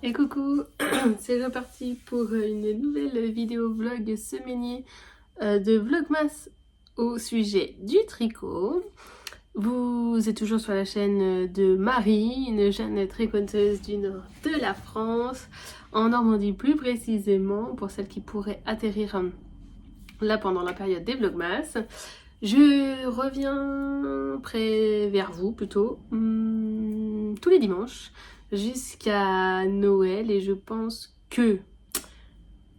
Et coucou, c'est reparti pour une nouvelle vidéo vlog semainier de Vlogmas au sujet du tricot. Vous êtes toujours sur la chaîne de Marie, une chaîne tricoteuse du nord de la France, en Normandie plus précisément, pour celles qui pourraient atterrir là pendant la période des Vlogmas. Je reviens vers vous plutôt tous les dimanches jusqu'à Noël, et je pense que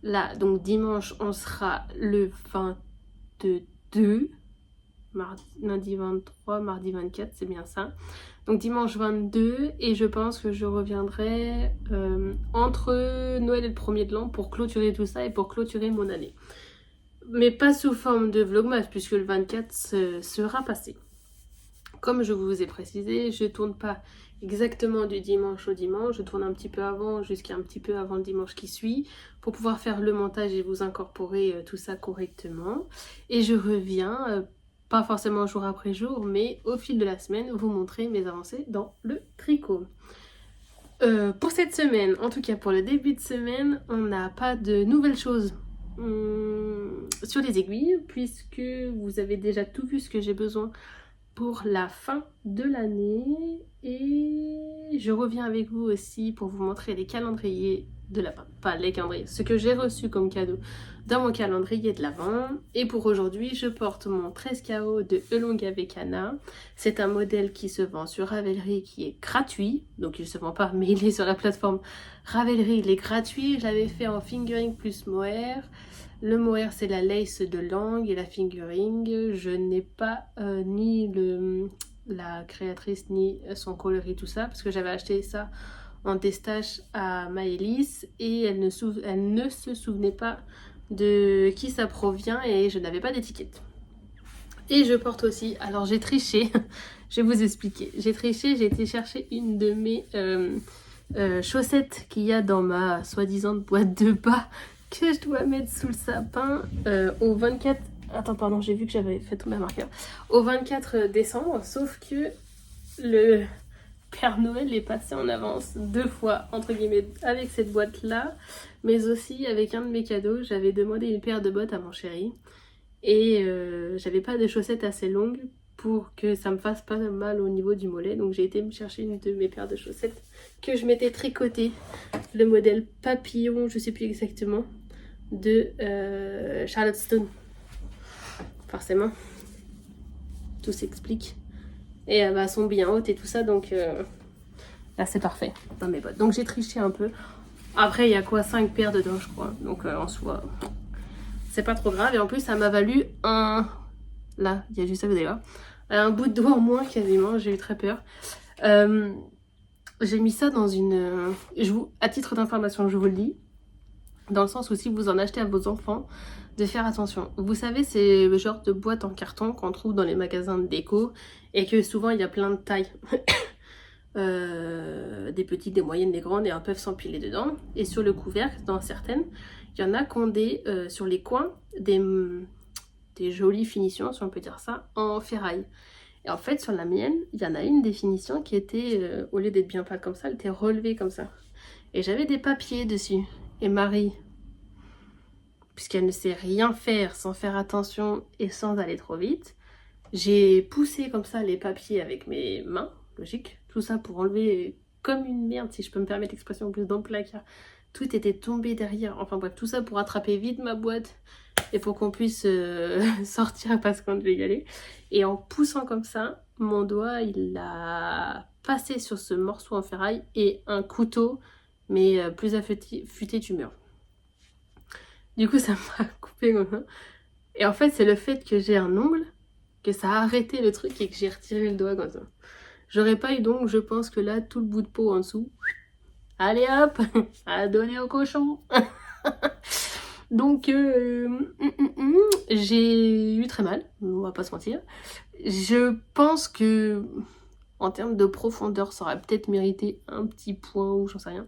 là, donc dimanche, on sera le 22, lundi 23, mardi 24, c'est bien ça. Donc dimanche 22, et je pense que je reviendrai entre Noël et le 1er de l'an pour clôturer tout ça et pour clôturer mon année. Mais pas sous forme de vlogmas puisque le 24 sera passé. Comme je vous ai précisé, je tourne pas exactement du dimanche au dimanche, je tourne un petit peu avant, jusqu'à un petit peu avant le dimanche qui suit, pour pouvoir faire le montage et vous incorporer tout ça correctement. Et je reviens, pas forcément jour après jour, mais au fil de la semaine, vous montrer mes avancées dans le tricot. Pour cette semaine, en tout cas pour le début de semaine, on n'a pas de nouvelles choses sur les aiguilles, puisque vous avez déjà tout vu ce que j'ai besoin pour la fin de l'année, et je reviens avec vous aussi pour vous montrer les calendriers de l'Avent, pas les calendriers, ce que j'ai reçu comme cadeau dans mon calendrier de l'Avent. Et pour aujourd'hui, je porte mon 13KO de Elonga Vekana. C'est un modèle qui se vend sur Ravelry, qui est gratuit, donc il se vend pas, mais il est sur la plateforme Ravelry, il est gratuit. Je l'avais fait en fingering plus mohair. Le mohair, c'est la lace de langue, et la fingering, je n'ai pas ni la créatrice ni son coloris, tout ça, parce que j'avais acheté ça en testache à Maëlys et elle ne se souvenait pas de qui ça provient, et je n'avais pas d'étiquette. Et je porte aussi, alors j'ai triché, je vais vous expliquer, j'ai triché, j'ai été chercher une de mes chaussettes qu'il y a dans ma soi-disant boîte de bas, que je dois mettre sous le sapin au 24... Attends, pardon, j'ai vu que j'avais fait tomber un marqueur. Au 24 décembre, sauf que le Père Noël est passé en avance 2 fois, entre guillemets, avec cette boîte-là, mais aussi avec un de mes cadeaux. J'avais demandé une paire de bottes à mon chéri, et j'avais pas de chaussettes assez longues pour que ça me fasse pas mal au niveau du mollet, donc j'ai été me chercher une de mes paires de chaussettes que je m'étais tricotée, le modèle papillon, je sais plus exactement, de Charlotte Stone. Forcément, tout s'explique. Et elles sont bien hautes et tout ça, donc là c'est parfait dans mes bottes. Donc j'ai triché un peu. Après il y a quoi, 5 paires dedans je crois, donc en soi c'est pas trop grave. Et en plus ça m'a valu un... Là, il y a juste ça, vous allez voir, un bout de doigt en moins quasiment, j'ai eu très peur. J'ai mis ça dans une... à titre d'information, je vous le dis, dans le sens où si vous en achetez à vos enfants, de faire attention. Vous savez, c'est le genre de boîte en carton qu'on trouve dans les magasins de déco, et que souvent il y a plein de tailles. Des petites, des moyennes, des grandes, et elles peuvent s'empiler dedans. Et sur le couvercle, dans certaines, il y en a qui ont sur les coins des jolies finitions, si on peut dire ça, en ferraille. Et en fait, sur la mienne, il y en a une des finitions qui était, au lieu d'être bien pâle comme ça, elle était relevée comme ça. Et j'avais des papiers dessus. Et Marie, puisqu'elle ne sait rien faire sans faire attention et sans aller trop vite, j'ai poussé comme ça les papiers avec mes mains, logique, tout ça pour enlever comme une merde, si je peux me permettre l'expression, en plus dans le placard. Tout était tombé derrière, enfin bref, tout ça pour attraper vite ma boîte et pour qu'on puisse sortir parce qu'on devait y aller. Et en poussant comme ça, mon doigt il a passé sur ce morceau en ferraille, et un couteau, mais plus affûté tu meurs. Du coup ça m'a coupé comme ça. Et en fait c'est le fait que j'ai un ongle que ça a arrêté le truc et que j'ai retiré le doigt comme ça. J'aurais pas eu d'ongle, je pense que là tout le bout de peau en dessous, allez hop, à donner au cochon. Donc j'ai eu très mal, on va pas se mentir. Je pense que en termes de profondeur ça aurait peut-être mérité un petit point, ou j'en sais rien.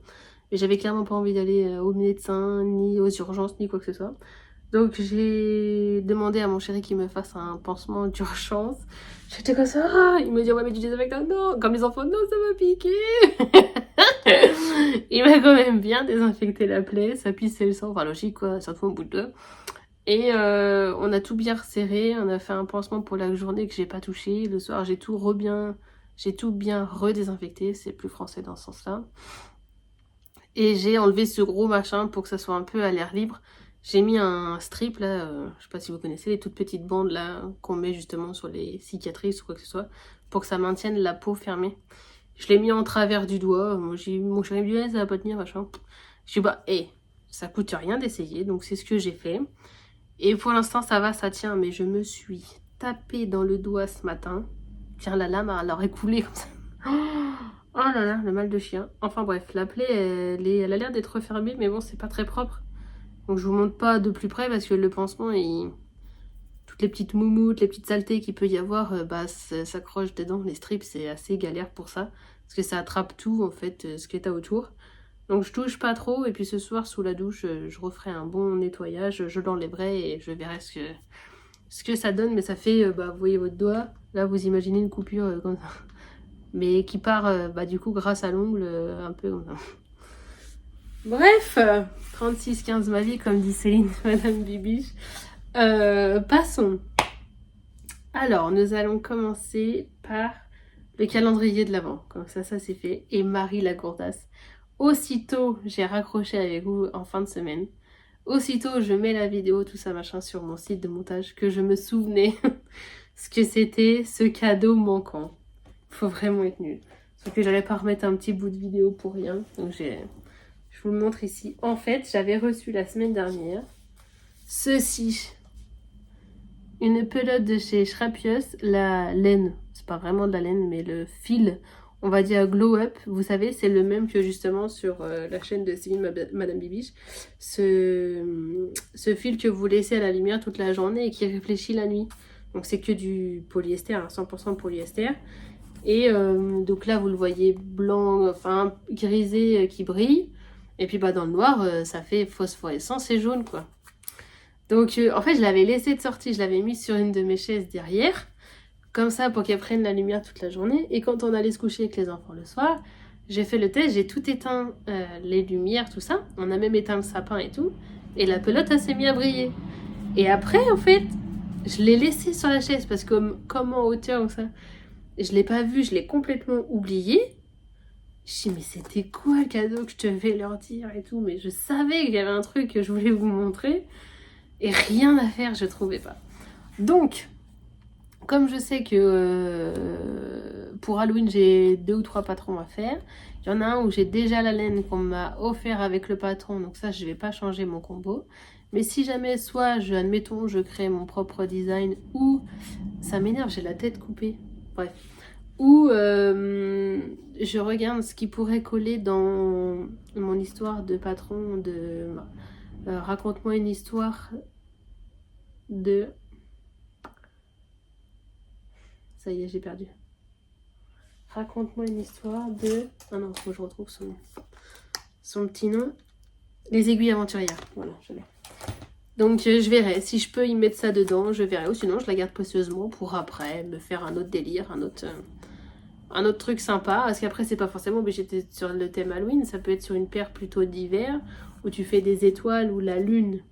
Mais j'avais clairement pas envie d'aller au médecin, ni aux urgences, ni quoi que ce soit. Donc j'ai demandé à mon chéri qu'il me fasse un pansement d'urgence. J'étais comme ça, il me dit ouais mais du désinfectant, non, comme les enfants, non ça m'a piqué. Il m'a quand même bien désinfecté la plaie, ça pissait le sang, enfin logique quoi, surtout au bout de deux. Et on a tout bien resserré, on a fait un pansement pour la journée que j'ai pas touché. Le soir j'ai tout bien redésinfecté, c'est plus français dans ce sens-là. Et j'ai enlevé ce gros machin pour que ça soit un peu à l'air libre. J'ai mis un strip là, je sais pas si vous connaissez, les toutes petites bandes là qu'on met justement sur les cicatrices ou quoi que ce soit, pour que ça maintienne la peau fermée. Je l'ai mis en travers du doigt, mon chéri me dit ça va pas tenir machin. Je dis bah ça coûte rien d'essayer, donc c'est ce que j'ai fait. Et pour l'instant ça va, ça tient, mais je me suis tapé dans le doigt ce matin. Tiens, la lame elle aurait coulé comme ça. Oh là là, le mal de chien. Enfin bref, la plaie elle a l'air d'être refermée, mais bon c'est pas très propre. Donc je vous montre pas de plus près parce que le pansement, toutes les petites moumoutes, les petites saletés qu'il peut y avoir, ça s'accroche dedans. Les strips c'est assez galère pour ça. Parce que ça attrape tout en fait, ce que t'as autour. Donc je touche pas trop et puis ce soir sous la douche, je referai un bon nettoyage, je l'enlèverai et je verrai ce que ça donne. Mais ça fait, vous voyez votre doigt, là vous imaginez une coupure comme ça. Mais qui part du coup grâce à l'ongle, un peu comme ça. Bref, 36-15 ma vie comme dit Céline, Madame Bibiche. Passons. Alors nous allons commencer par le calendrier de l'Avent. Comme ça c'est fait. Et Marie la gourdasse. Aussitôt, j'ai raccroché avec vous en fin de semaine. Aussitôt, je mets la vidéo, tout ça machin sur mon site de montage, que je me souvenais ce que c'était ce cadeau manquant. Faut vraiment être nul. Sauf que j'allais pas remettre un petit bout de vidéo pour rien. Donc je vous le montre ici. En fait, j'avais reçu la semaine dernière ceci. Une pelote de chez Schrapius, la laine. C'est pas vraiment de la laine, mais le fil, on va dire Glow Up. Vous savez, c'est le même que justement sur la chaîne de Céline Madame Bibiche. Ce fil que vous laissez à la lumière toute la journée et qui réfléchit la nuit. Donc c'est que du polyester, 100% polyester. Et donc là, vous le voyez blanc, enfin grisé qui brille. Et puis dans le noir, ça fait phosphorescent, c'est jaune quoi. Donc en fait, je l'avais laissé de sortie, je l'avais mis sur une de mes chaises derrière. Comme ça, pour qu'elle prenne la lumière toute la journée. Et quand on allait se coucher avec les enfants le soir, j'ai fait le test, j'ai tout éteint, les lumières, tout ça. On a même éteint le sapin et tout. Et la pelote, elle s'est mise à briller. Et après, en fait, je l'ai laissée sur la chaise parce que comme en hauteur, comme ça, je l'ai pas vu, je l'ai complètement oublié. Je me dis, mais c'était quoi le cadeau que je devais leur dire et tout. Mais je savais qu'il y avait un truc que je voulais vous montrer. Et rien à faire, je trouvais pas. Donc, comme je sais que pour Halloween, j'ai 2 ou 3 patrons à faire. Il y en a un où j'ai déjà la laine qu'on m'a offert avec le patron. Donc ça, je vais pas changer mon combo. Mais si jamais, soit, admettons, je crée mon propre design ou... Ça m'énerve, j'ai la tête coupée. Bref. Ou je regarde ce qui pourrait coller dans mon histoire de patron de... raconte-moi une histoire de... Ça y est, j'ai perdu. Raconte-moi une histoire de... Ah non, faut que je retrouve son petit nom. Les aiguilles aventurières. Voilà, je l'ai. Donc je verrai. Si je peux y mettre ça dedans, je verrai. Ou sinon, je la garde précieusement pour après me faire un autre délire, un autre truc sympa. Parce qu'après, c'est pas forcément obligé d'être sur le thème Halloween. Ça peut être sur une paire plutôt d'hiver, où tu fais des étoiles ou la lune,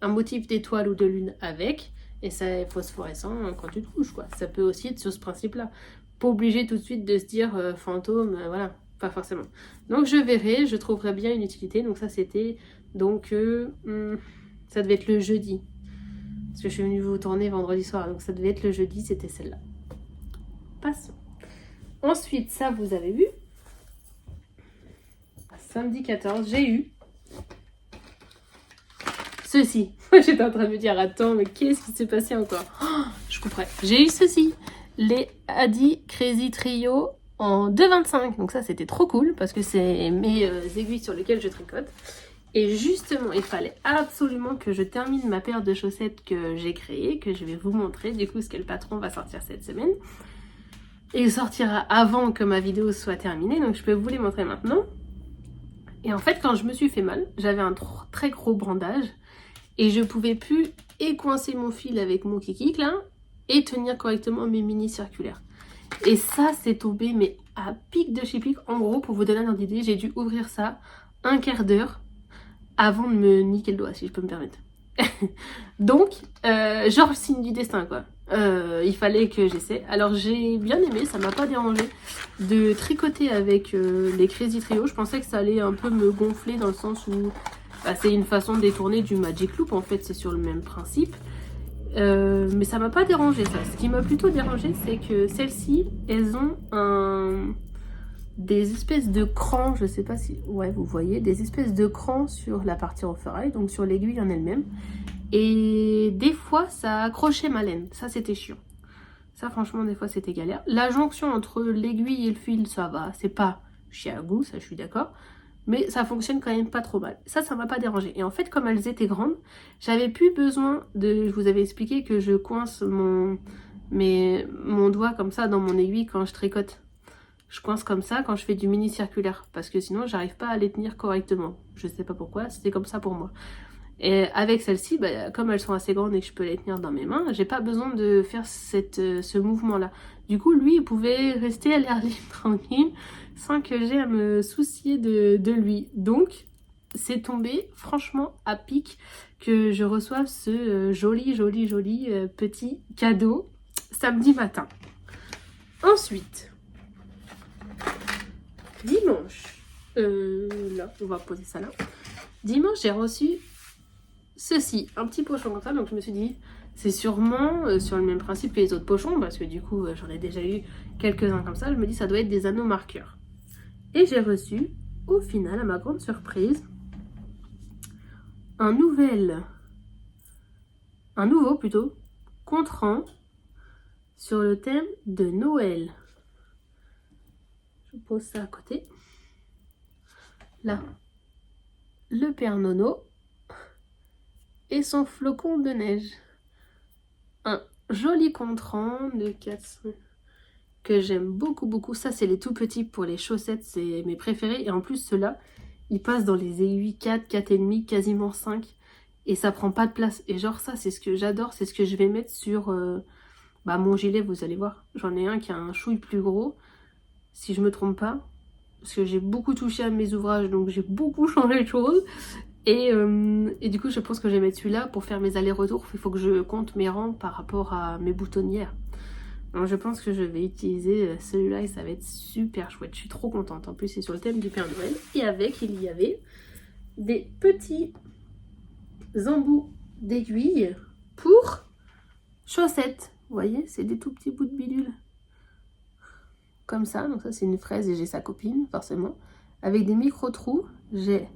un motif d'étoile ou de lune avec. Et ça est phosphorescent quand tu te couches, quoi. Ça peut aussi être sur ce principe-là. Pas obligé tout de suite de se dire fantôme, voilà. Pas forcément. Donc je verrai, je trouverai bien une utilité. Donc ça, c'était... Donc... ça devait être le jeudi. Parce que je suis venue vous tourner vendredi soir. Donc ça devait être le jeudi, c'était celle-là. Passons. Ensuite, ça vous avez vu. Samedi 14, j'ai eu ceci. J'étais en train de me dire, attends, mais qu'est-ce qui s'est passé encore? Je couperai. J'ai eu ceci. Les Adi Crazy Trio en 2,25. Donc ça, c'était trop cool parce que c'est mes aiguilles sur lesquelles je tricote. Et justement, il fallait absolument que je termine ma paire de chaussettes que j'ai créée, que je vais vous montrer, du coup, ce que le patron va sortir cette semaine. Et il sortira avant que ma vidéo soit terminée, donc je peux vous les montrer maintenant. Et en fait, quand je me suis fait mal, j'avais un très gros bandage, et je pouvais plus écoincer mon fil avec mon kikik, là, et tenir correctement mes mini circulaires. Et ça, c'est tombé, mais à pic de chez pic. En gros, pour vous donner un ordre d'idée, j'ai dû ouvrir ça un quart d'heure avant de me niquer le doigt, si je peux me permettre. Donc, genre le signe du destin, quoi. Il fallait que j'essaie. Alors j'ai bien aimé, ça m'a pas dérangé de tricoter avec les Crazy Trio. Je pensais que ça allait un peu me gonfler dans le sens où bah, c'est une façon détournée du Magic Loop, en fait c'est sur le même principe. Mais ça m'a pas dérangé ça. Ce qui m'a plutôt dérangé, c'est que celles-ci, elles ont des espèces de crans, je sais pas si ouais vous voyez, des espèces de crans sur la partie en ferraille, donc sur l'aiguille en elle-même. Et des fois ça accrochait ma laine, ça c'était chiant. Ça franchement des fois c'était galère. La jonction entre l'aiguille et le fil ça va, c'est pas chiagou, ça je suis d'accord. Mais ça fonctionne quand même pas trop mal. Ça m'a pas dérangé. Et en fait comme elles étaient grandes, j'avais plus besoin de... Je vous avais expliqué que je coince mon doigt comme ça dans mon aiguille quand je tricote. Je coince comme ça quand je fais du mini circulaire. Parce que sinon j'arrive pas à les tenir correctement. Je sais pas pourquoi, c'était comme ça pour moi. Et avec celle-ci, bah, comme elles sont assez grandes et que je peux les tenir dans mes mains, j'ai pas besoin de faire ce mouvement-là. Du coup, lui, il pouvait rester à l'air libre tranquille sans que j'ai à me soucier de lui. Donc, c'est tombé franchement à pic que je reçoive ce joli petit cadeau samedi matin. Ensuite, dimanche, là, on va poser ça là. Dimanche, j'ai reçu ceci, un petit pochon comme ça, donc je me suis dit, c'est sûrement sur le même principe que les autres pochons, parce que du coup, j'en ai déjà eu quelques-uns comme ça, je me dis, ça doit être des anneaux marqueurs. Et j'ai reçu, au final, à ma grande surprise, un nouveau contrant sur le thème de Noël. Je pose ça à côté. Là, le Père Nono et son flocon de neige. Un joli contrant de 400 que j'aime beaucoup. Ça, c'est les tout petits pour les chaussettes, c'est mes préférés. Et en plus, ceux-là, ils passent dans les aiguilles 4, 4,5, quasiment 5. Et ça prend pas de place. Et genre ça, c'est ce que j'adore. C'est ce que je vais mettre sur mon gilet, vous allez voir. J'en ai un qui a un chouille plus gros, si je me trompe pas. Parce que j'ai beaucoup touché à mes ouvrages, donc j'ai beaucoup changé de choses. Et du coup, je pense que je vais mettre celui-là pour faire mes allers-retours. Il faut que je compte mes rangs par rapport à mes boutonnières. Donc je pense que je vais utiliser celui-là et ça va être super chouette. Je suis trop contente. En plus, c'est sur le thème du Père Noël. Et avec, il y avait des petits embouts d'aiguilles pour chaussettes. Vous voyez, c'est des tout petits bouts de bidule. Comme ça. Donc ça, c'est une fraise et j'ai sa copine, forcément. Avec des micro-trous, j'ai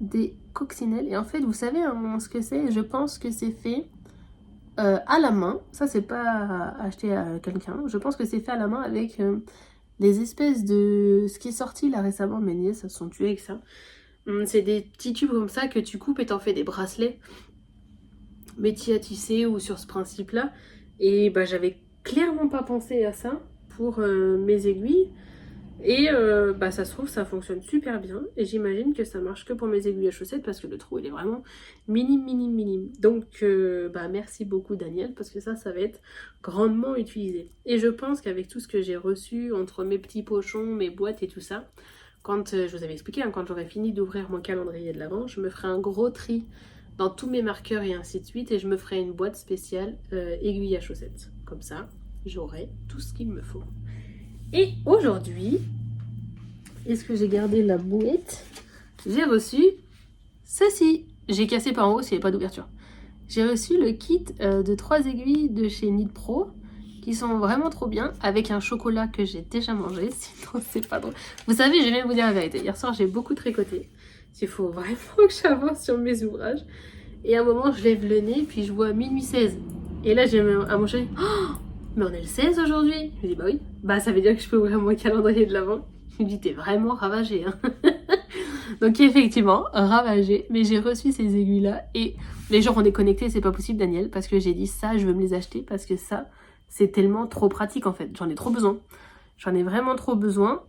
des coccinelles. Et en fait, vous savez ce que c'est? Je pense que c'est fait à la main. Ça, c'est pas acheté à quelqu'un. Je pense que c'est fait à la main avec des espèces de... Ce qui est sorti là récemment, mes nièces se sont tuées avec ça. C'est des petits tubes comme ça que tu coupes et t'en fais des bracelets. Métier à tisser ou sur ce principe-là. Et bah, j'avais clairement pas pensé à ça pour mes aiguilles. Et ça se trouve, ça fonctionne super bien. Et j'imagine que ça marche que pour mes aiguilles à chaussettes parce que le trou, il est vraiment minime. Donc, merci beaucoup, Daniel, parce que ça va être grandement utilisé. Et je pense qu'avec tout ce que j'ai reçu, entre mes petits pochons, mes boîtes et tout ça, quand je vous avais expliqué, quand j'aurai fini d'ouvrir mon calendrier de l'Avent, je me ferai un gros tri dans tous mes marqueurs et ainsi de suite. Et je me ferai une boîte spéciale aiguilles à chaussettes. Comme ça, j'aurai tout ce qu'il me faut. Et aujourd'hui, est-ce que j'ai gardé la boîte? J'ai reçu ceci. J'ai cassé par en haut s'il n'y avait pas d'ouverture. J'ai reçu le kit de 3 aiguilles de chez Knit Pro qui sont vraiment trop bien avec un chocolat que j'ai déjà mangé. Sinon, c'est pas drôle. Vous savez, je vais vous dire la vérité. Hier soir, j'ai beaucoup tricoté. Il faut vraiment que j'avance sur mes ouvrages. Et à un moment, je lève le nez puis je vois minuit 16. Et là, j'ai à mon chéri. Oh, mais on est le 16 aujourd'hui? Je lui dis bah oui. Bah ça veut dire que je peux ouvrir mon calendrier de l'Avent. Je lui dis t'es vraiment ravagée hein. Donc effectivement, ravagée. Mais j'ai reçu ces aiguilles là et les gens ont déconnecté, c'est pas possible Daniel, parce que j'ai dit ça, je veux me les acheter parce que ça, c'est tellement trop pratique en fait. J'en ai trop besoin. J'en ai vraiment trop besoin.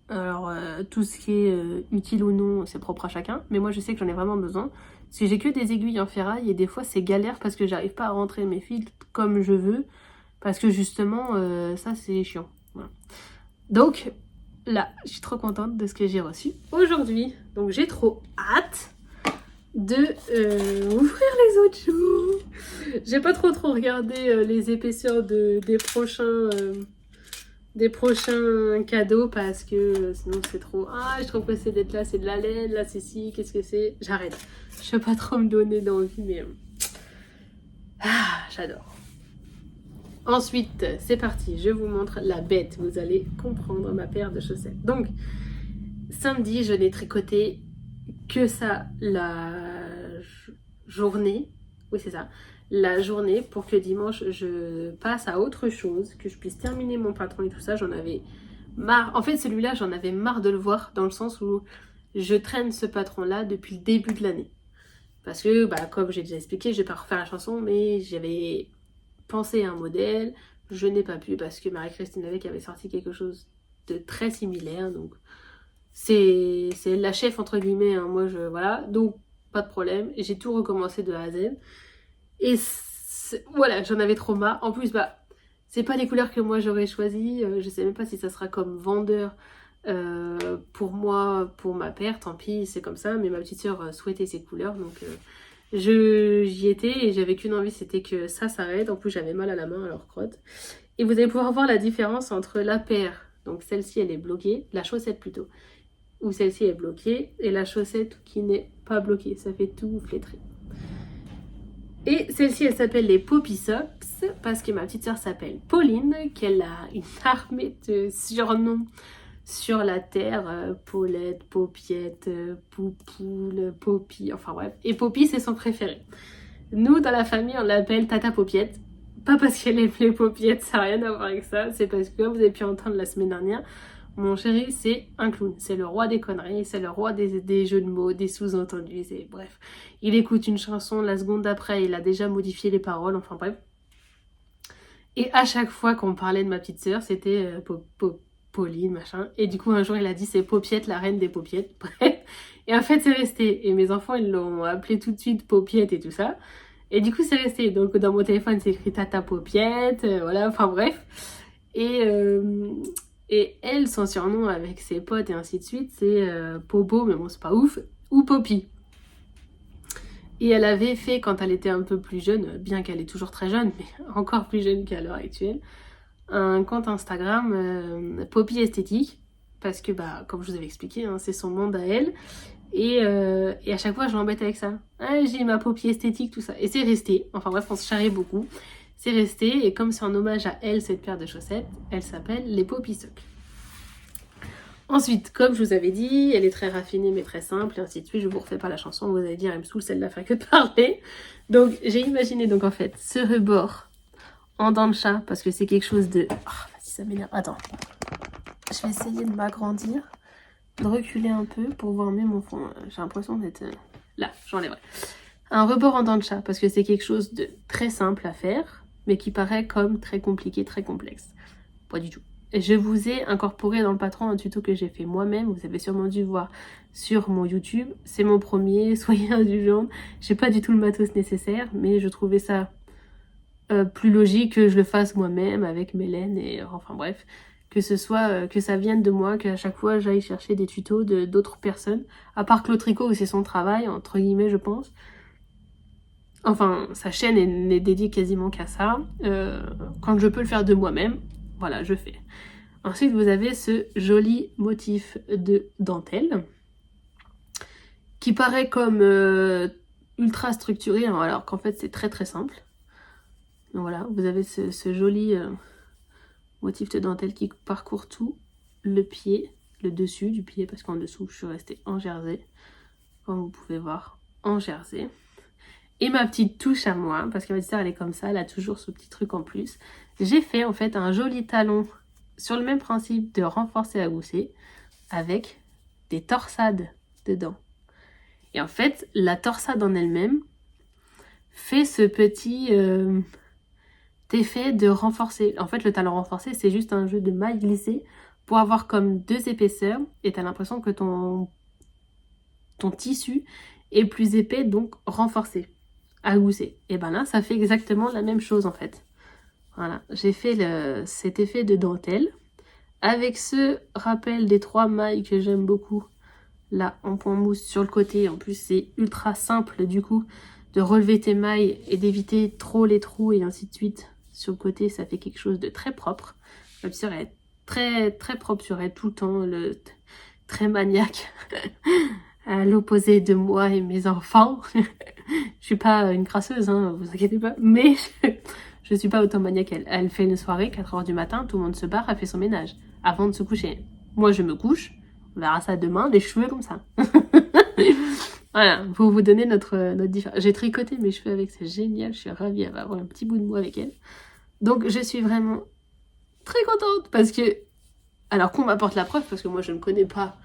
Alors tout ce qui est utile ou non, c'est propre à chacun. Mais moi je sais que j'en ai vraiment besoin. Parce que j'ai que des aiguilles en ferraille et des fois c'est galère parce que j'arrive pas à rentrer mes fils comme je veux. Parce que justement, ça c'est chiant. Voilà. Donc là, je suis trop contente de ce que j'ai reçu aujourd'hui. Donc j'ai trop hâte de ouvrir les autres jours. J'ai pas trop regardé les épaisseurs des prochains cadeaux parce que sinon c'est trop je suis trop pressée d'être là, c'est de la laine, là c'est ci, qu'est-ce que c'est, j'arrête, je veux pas trop me donner d'envie mais j'adore. Ensuite c'est parti, je vous montre la bête, vous allez comprendre ma paire de chaussettes. Donc samedi je n'ai tricoté que ça la journée, oui c'est ça, la journée pour que dimanche je passe à autre chose, que je puisse terminer mon patron et tout ça. J'en avais marre, en fait celui-là j'en avais marre de le voir dans le sens où je traîne ce patron là depuis le début de l'année parce que comme j'ai déjà expliqué, je vais pas refaire la chanson mais j'avais pensé à un modèle, je n'ai pas pu parce que Marie-Christine Avec avait sorti quelque chose de très similaire, donc c'est la chef entre guillemets, hein. Moi voilà, donc pas de problème, j'ai tout recommencé de A à Z. Et voilà, j'en avais trop marre. En plus, c'est pas les couleurs que moi j'aurais choisies. Je sais même pas si ça sera comme vendeur pour moi, pour ma paire. Tant pis, c'est comme ça. Mais ma petite soeur souhaitait ces couleurs. Donc j'y étais et j'avais qu'une envie, c'était que ça s'arrête. En plus, j'avais mal à la main, alors crotte. Et vous allez pouvoir voir la différence entre la paire. Donc celle-ci, elle est bloquée. La chaussette plutôt. Ou celle-ci est bloquée. Et la chaussette qui n'est pas bloquée. Ça fait tout flétrer. Et celle-ci, elle s'appelle les Poppy Socks parce que ma petite soeur s'appelle Pauline, qu'elle a une armée de surnoms sur la terre. Paulette, Paupiette, Poupoule, Poppy, enfin bref. Et Poppy, c'est son préféré. Nous, dans la famille, on l'appelle Tata Paupiette. Pas parce qu'elle aime les paupiettes, ça n'a rien à voir avec ça. C'est parce que, vous avez pu entendre la semaine dernière, mon chéri, c'est un clown. C'est le roi des conneries, c'est le roi des jeux de mots, des sous-entendus, bref. Il écoute une chanson, la seconde d'après, il a déjà modifié les paroles, enfin bref. Et à chaque fois qu'on parlait de ma petite sœur, c'était Pauline, machin. Et du coup, un jour, il a dit, c'est Paupiette, la reine des paupiettes. Bref. Et en fait, c'est resté. Et mes enfants, ils l'ont appelé tout de suite Paupiette et tout ça. Et du coup, c'est resté. Donc, dans mon téléphone, c'est écrit Tata Paupiette, voilà, enfin bref. Et elle, son surnom avec ses potes et ainsi de suite, c'est Popo, mais bon, c'est pas ouf, ou Poppy. Et elle avait fait, quand elle était un peu plus jeune, bien qu'elle est toujours très jeune, mais encore plus jeune qu'à l'heure actuelle, un compte Instagram Poppy Esthétique, parce que, comme je vous avais expliqué, hein, c'est son monde à elle. Et à chaque fois, je l'embête avec ça. J'ai ma Poppy Esthétique, tout ça. Et c'est resté. Enfin bref, on se charriait beaucoup. C'est resté, et comme c'est en hommage à elle, cette paire de chaussettes, elle s'appelle les Poppy Socks. Ensuite, comme je vous avais dit, elle est très raffinée mais très simple, et ainsi de suite. Je vous refais pas la chanson, vous allez dire, elle me saoule, celle-là fait que de parler. Donc, j'ai imaginé donc en fait ce rebord en dents de chat, parce que c'est quelque chose de... vas-y, ça m'énerve. Attends. Je vais essayer de m'agrandir, de reculer un peu pour voir mieux mon fond. J'ai l'impression d'être... Là, j'enlèverai. Un rebord en dents de chat, parce que c'est quelque chose de très simple à faire, mais qui paraît comme très compliqué, très complexe. Pas du tout. Je vous ai incorporé dans le patron un tuto que j'ai fait moi-même, vous avez sûrement dû voir sur mon YouTube. C'est mon premier, soyez indulgents. J'ai pas du tout le matos nécessaire, mais je trouvais ça plus logique que je le fasse moi-même avec Mélène et enfin bref, que ce soit que ça vienne de moi, qu'à chaque fois j'aille chercher des tutos d'autres personnes, à part Claude Tricot où c'est son travail, entre guillemets je pense. Enfin, sa chaîne n'est dédiée quasiment qu'à ça. Quand je peux le faire de moi-même, voilà, je fais. Ensuite, vous avez ce joli motif de dentelle qui paraît comme ultra structuré, hein, alors qu'en fait, c'est très très simple. Donc voilà, vous avez ce joli motif de dentelle qui parcourt tout le pied, le dessus du pied, parce qu'en dessous, je suis restée en jersey, comme vous pouvez voir, en jersey. Et ma petite touche à moi, parce que ma petite sœur elle est comme ça, elle a toujours ce petit truc en plus. J'ai fait en fait un joli talon sur le même principe de renforcer à gousset avec des torsades dedans. Et en fait, la torsade en elle-même fait ce petit effet de renforcer. En fait, le talon renforcé, c'est juste un jeu de mailles glissées pour avoir comme deux épaisseurs et t'as l'impression que ton tissu est plus épais, donc renforcé. À gousset. Et ben là, ça fait exactement la même chose en fait. Voilà, j'ai fait cet effet de dentelle avec ce rappel des 3 mailles que j'aime beaucoup, là en point mousse sur le côté. En plus c'est ultra simple du coup de relever tes mailles et d'éviter trop les trous et ainsi de suite. Sur le côté ça fait quelque chose de très propre. La petite sœur est très très propre sur elle tout le temps, très maniaque. À l'opposé de moi et mes enfants. Je suis pas une crasseuse, hein, vous inquiétez pas, mais je suis pas autant maniaque qu'elle. Elle fait une soirée, 4h du matin, tout le monde se barre, elle fait son ménage avant de se coucher. Moi je me couche, on verra ça demain, les cheveux comme ça. Voilà, pour vous donner notre différence. J'ai tricoté mes cheveux avec, c'est génial, je suis ravie, elle va avoir un petit bout de moi avec elle. Donc je suis vraiment très contente parce que, alors qu'on m'apporte la preuve, parce que moi je ne connais pas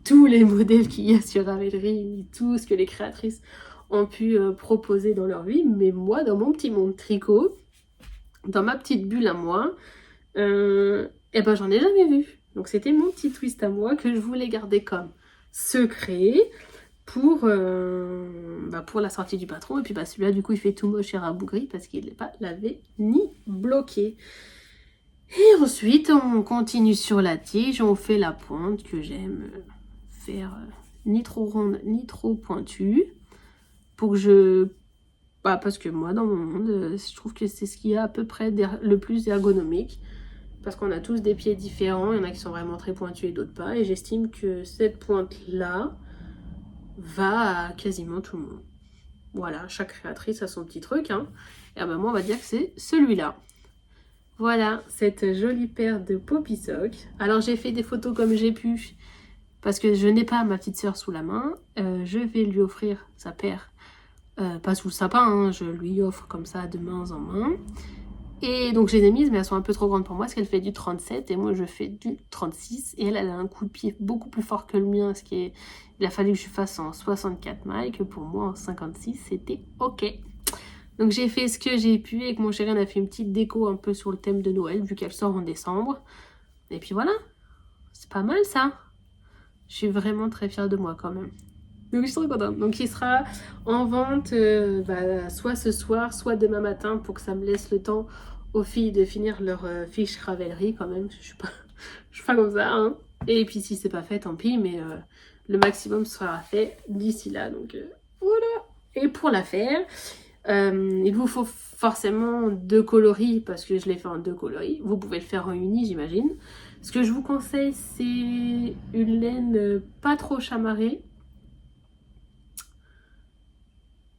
tous les modèles qu'il y a sur Ravelry, ni tout ce que les créatrices ont pu proposer dans leur vie, mais moi, dans mon petit monde tricot, dans ma petite bulle à moi, et ben j'en ai jamais vu. Donc c'était mon petit twist à moi que je voulais garder comme secret pour la sortie du patron. Et puis celui-là, du coup, il fait tout moche et rabougri parce qu'il n'est pas lavé ni bloqué. Et ensuite, on continue sur la tige, on fait la pointe que j'aime faire ni trop ronde ni trop pointue pour que je... parce que moi, dans mon monde, je trouve que c'est ce qui est à peu près le plus ergonomique. Parce qu'on a tous des pieds différents, il y en a qui sont vraiment très pointus et d'autres pas. Et j'estime que cette pointe-là va à quasiment tout le monde. Voilà, chaque créatrice a son petit truc. Hein. Et moi, on va dire que c'est celui-là. Voilà, cette jolie paire de Poppy Socks. Alors, j'ai fait des photos comme j'ai pu, parce que je n'ai pas ma petite sœur sous la main. Je vais lui offrir sa paire. Pas sous le sapin, hein, je lui offre comme ça de main en main. Et donc, je les ai mises, mais elles sont un peu trop grandes pour moi, parce qu'elle fait du 37, et moi, je fais du 36. Et elle a un coup de pied beaucoup plus fort que le mien, il a fallu que je fasse en 64 mailles, que pour moi, en 56, c'était OK. Donc j'ai fait ce que j'ai pu, et avec mon chéri on a fait une petite déco un peu sur le thème de Noël, vu qu'elle sort en décembre. Et puis voilà, c'est pas mal ça. Je suis vraiment très fière de moi quand même. Donc je suis trop contente. Donc il sera en vente soit ce soir, soit demain matin, pour que ça me laisse le temps aux filles de finir leur fiche Ravelry quand même. Je suis pas comme ça. Hein. Et puis si c'est pas fait, tant pis, mais le maximum sera fait d'ici là. Donc voilà. Et pour la faire... il vous faut forcément 2 coloris parce que je l'ai fait en 2 coloris. Vous pouvez le faire en uni, j'imagine. Ce que je vous conseille, c'est une laine pas trop chamarrée.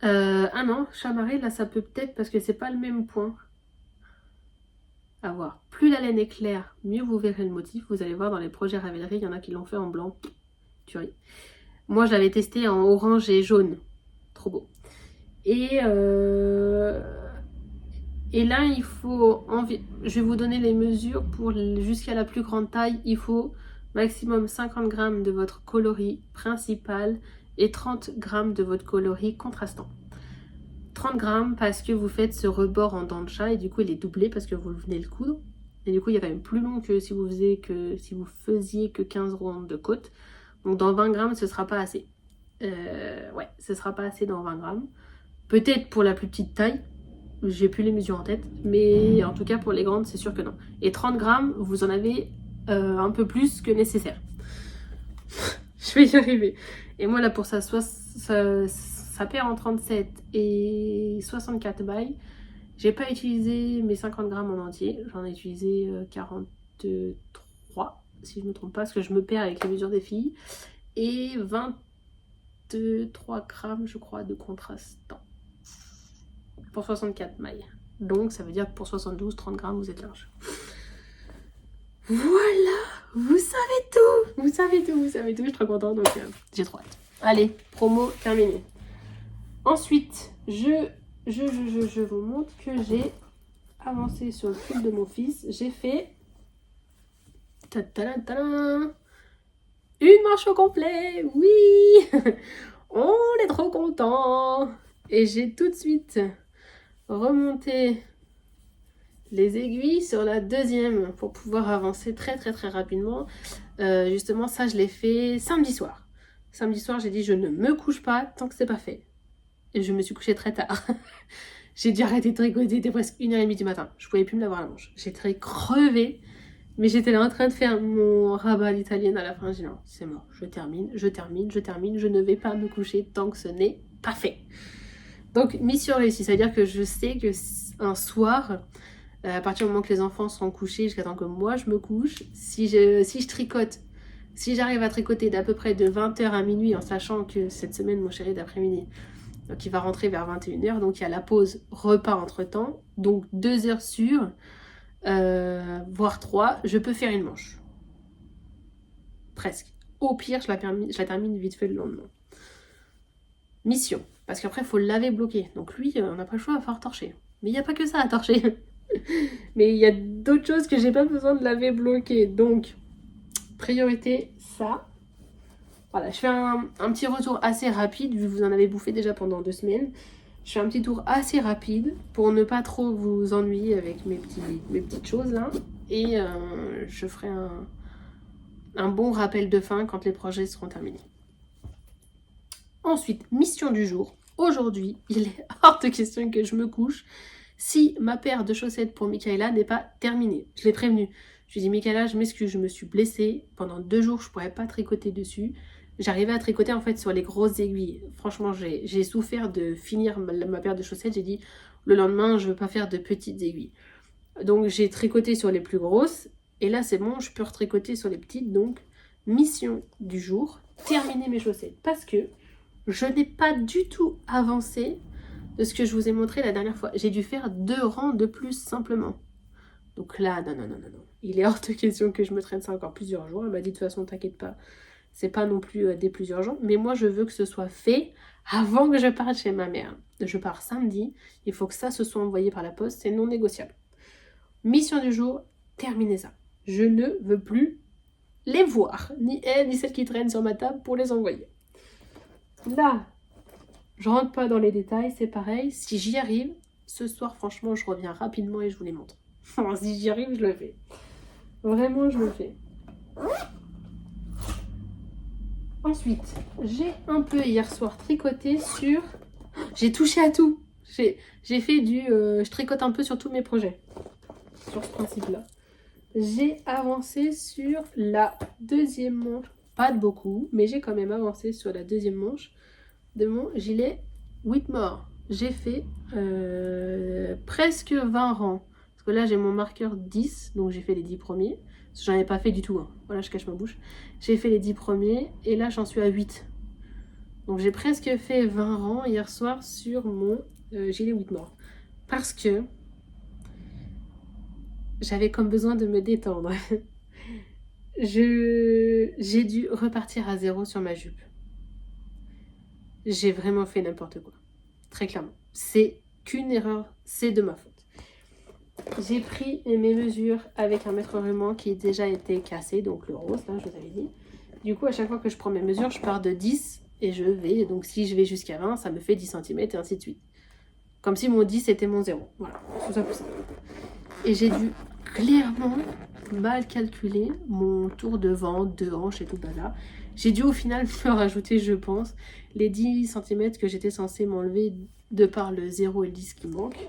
Ah non, chamarrée, là ça peut peut-être parce que c'est pas le même point. À voir. Plus la laine est claire, mieux vous verrez le motif. Vous allez voir dans les projets Ravelry, il y en a qui l'ont fait en blanc. Tuerie. Moi, je l'avais testé en orange et jaune. Trop beau. Et là, il faut... Je vais vous donner les mesures pour jusqu'à la plus grande taille. Il faut maximum 50 g de votre coloris principal et 30 g de votre coloris contrastant. 30 g parce que vous faites ce rebord en dent de chat et du coup, il est doublé parce que vous venez le coudre. Et du coup, il est quand même plus long que si vous faisiez que 15 rondes de côte. Donc, dans 20 g, ce sera pas assez. Ouais, ce sera pas assez dans 20 g. Peut-être pour la plus petite taille, j'ai plus les mesures en tête, mais en tout cas pour les grandes, c'est sûr que non. Et 30 g, vous en avez un peu plus que nécessaire. Je vais y arriver. Et moi là pour ça perd en 37 et 64 mailles. J'ai pas utilisé mes 50 g en entier, j'en ai utilisé 43, si je ne me trompe pas, parce que je me perds avec les mesures des filles. Et 23 g, je crois, de contrastant. Pour 64 mailles. Donc ça veut dire que pour 72, 30 g, vous êtes large. Voilà, vous savez tout. Vous savez tout, je suis trop contente, donc j'ai trop hâte. Allez, promo terminée. Ensuite, je vous montre que j'ai avancé sur le fil de mon fils. J'ai fait une manche au complet. Oui. On est trop content. Et j'ai tout de suite remonter les aiguilles sur la deuxième pour pouvoir avancer très rapidement. Justement ça je l'ai fait samedi soir. Samedi soir j'ai dit je ne me couche pas tant que c'est pas fait. Et je me suis couchée très tard. J'ai dû arrêter de tricoter, c'était presque 1h30 du matin. Je pouvais plus me laver la manche. J'étais crevée Mais j'étais là en train de faire mon rabat à l'italienne à la fin. J'ai dit non, c'est mort, je termine, je ne vais pas me coucher tant que ce n'est pas fait. Donc, mission réussie, c'est-à-dire que je sais que un soir, à partir du moment que les enfants seront couchés, jusqu'à temps que moi je me couche, si je tricote, si j'arrive à tricoter d'à peu près de 20h à minuit, en sachant que cette semaine, mon chéri d'après-midi, donc il va rentrer vers 21h, donc il y a la pause repas entre-temps, donc 2 heures sûres, voire 3, je peux faire une manche. Presque. Au pire, je la termine vite fait le lendemain. Mission. Parce qu'après, il faut le laver bloqué. Donc lui, on n'a pas le choix, il va falloir torcher. Mais il n'y a pas que ça à torcher. Mais il y a d'autres choses que j'ai pas besoin de laver bloqué. Donc, priorité, ça. Voilà, je fais un petit retour assez rapide, vu que vous en avez bouffé déjà pendant 2 semaines. Je fais un petit tour assez rapide pour ne pas trop vous ennuyer avec mes petites choses là. Et je ferai un bon rappel de fin quand les projets seront terminés. Ensuite, mission du jour. Aujourd'hui, il est hors de question que je me couche si ma paire de chaussettes pour Michaela n'est pas terminée. Je l'ai prévenue. Je lui ai dit, Michaela, je m'excuse, je me suis blessée. Pendant 2 jours, je ne pourrais pas tricoter dessus. J'arrivais à tricoter en fait sur les grosses aiguilles. Franchement, j'ai souffert de finir ma paire de chaussettes. J'ai dit, le lendemain, je ne veux pas faire de petites aiguilles. Donc, j'ai tricoté sur les plus grosses. Et là, c'est bon, je peux retricoter sur les petites. Donc, mission du jour, terminer mes chaussettes. Parce que je n'ai pas du tout avancé de ce que je vous ai montré la dernière fois. J'ai dû faire 2 rangs de plus simplement. Donc là, non. Il est hors de question que je me traîne ça encore plusieurs jours. Elle m'a dit de toute façon, t'inquiète pas, c'est pas non plus des plusieurs jours. Mais moi, je veux que ce soit fait avant que je parte chez ma mère. Je pars samedi. Il faut que ça se soit envoyé par la poste. C'est non négociable. Mission du jour, terminez ça. Je ne veux plus les voir. Ni elles, ni celles qui traînent sur ma table pour les envoyer. Là, je rentre pas dans les détails, c'est pareil. Si j'y arrive, ce soir, franchement, je reviens rapidement et je vous les montre. Si j'y arrive, je le fais. Vraiment, je le fais. Ensuite, j'ai un peu hier soir tricoté sur... J'ai touché à tout. J'ai fait du... je tricote un peu sur tous mes projets. Sur ce principe-là. J'ai avancé sur la 2e manche. Pas de beaucoup, mais j'ai quand même avancé sur la 2e manche de mon gilet Whitmore. J'ai fait presque 20 rangs. Parce que là, j'ai mon marqueur 10, donc j'ai fait les 10 premiers. J'en ai pas fait du tout. Hein. Voilà, je cache ma bouche. J'ai fait les 10 premiers et là, j'en suis à 8. Donc j'ai presque fait 20 rangs hier soir sur mon gilet Whitmore. Parce que j'avais comme besoin de me détendre. J'ai dû repartir à 0 sur ma jupe. J'ai vraiment fait n'importe quoi. Très clairement. C'est qu'une erreur, c'est de ma faute. J'ai pris mes mesures avec un mètre ruban qui a déjà été cassé, donc le rose, là, je vous avais dit. Du coup, à chaque fois que je prends mes mesures, je pars de 10 et je vais. Donc si je vais jusqu'à 20, ça me fait 10 cm et ainsi de suite. Comme si mon 10 était mon 0. Voilà, tout ça pour ça. Et j'ai dû clairement mal calculer mon tour de vent, de hanche et tout là. J'ai dû au final me rajouter, je pense, les 10 cm que j'étais censée m'enlever de par le 0 et le 10 qui manquent.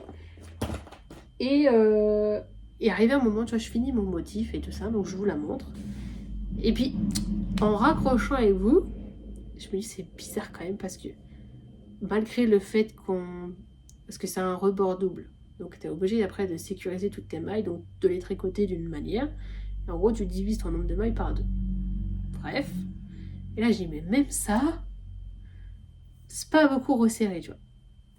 Et arrivé un moment, tu vois, je finis mon motif et tout ça, donc je vous la montre. Et puis, en raccrochant avec vous, je me dis c'est bizarre quand même parce que malgré le fait parce que c'est un rebord double, donc tu es obligé après de sécuriser toutes tes mailles, donc de les tricoter d'une manière. Et en gros, tu divises ton nombre de mailles par 2. Bref. Et là, j'ai dit, mais même ça, c'est pas beaucoup resserré, tu vois.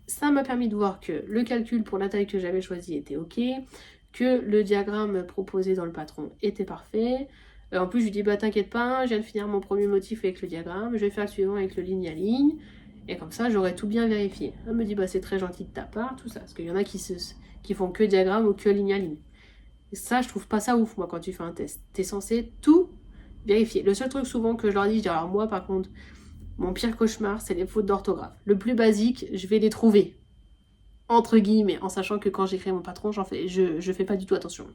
Ça m'a permis de voir que le calcul pour la taille que j'avais choisie était ok, que le diagramme proposé dans le patron était parfait. En plus, je lui dis, bah t'inquiète pas, je viens de finir mon premier motif avec le diagramme, je vais faire le suivant avec le ligne à ligne, et comme ça, j'aurai tout bien vérifié. Elle me dit, bah c'est très gentil de ta part, tout ça, parce qu'il y en a qui font que diagramme ou que ligne à ligne. Et ça, je trouve pas ça ouf, moi, quand tu fais un test. T'es censé tout vérifier. Le seul truc souvent que je leur dis, alors moi, par contre, mon pire cauchemar, c'est les fautes d'orthographe. Le plus basique, je vais les trouver. Entre guillemets, en sachant que quand j'écris mon patron, je fais pas du tout attention.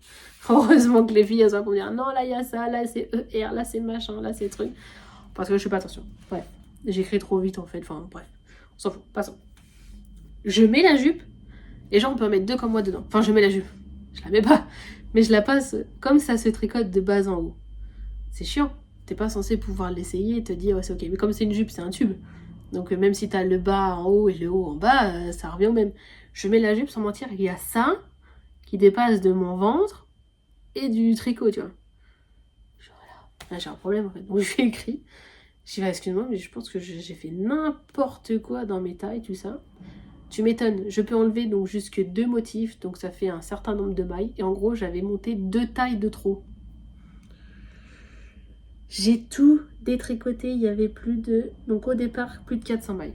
Heureusement que les filles, elles vont me dire, non, là, il y a ça, là, c'est ER, là, c'est machin, là, c'est truc. Parce que je fais pas attention. Bref. J'écris trop vite, en fait. Enfin, bref. On s'en fout. Passons. Je mets la jupe. Et genre, on peut en mettre 2 comme moi dedans. Enfin, je mets la jupe. Je la mets pas. Mais je la passe comme ça se tricote de bas en haut. C'est chiant. T'es pas censé pouvoir l'essayer et te dire ouais, c'est ok. Mais comme c'est une jupe, c'est un tube. Donc même si t'as le bas en haut et le haut en bas, ça revient au même. Je mets la jupe sans mentir, il y a ça qui dépasse de mon ventre et du tricot, tu vois. Voilà. Là, j'ai un problème en fait. Donc je lui ai écrit. Je dis excuse-moi, mais je pense que j'ai fait n'importe quoi dans mes tailles, tout ça. Tu m'étonnes, je peux enlever donc jusque 2 motifs, donc ça fait un certain nombre de mailles. Et en gros, j'avais monté 2 tailles de trop. J'ai tout détricoté, il y avait plus de... Donc au départ, plus de 400 mailles.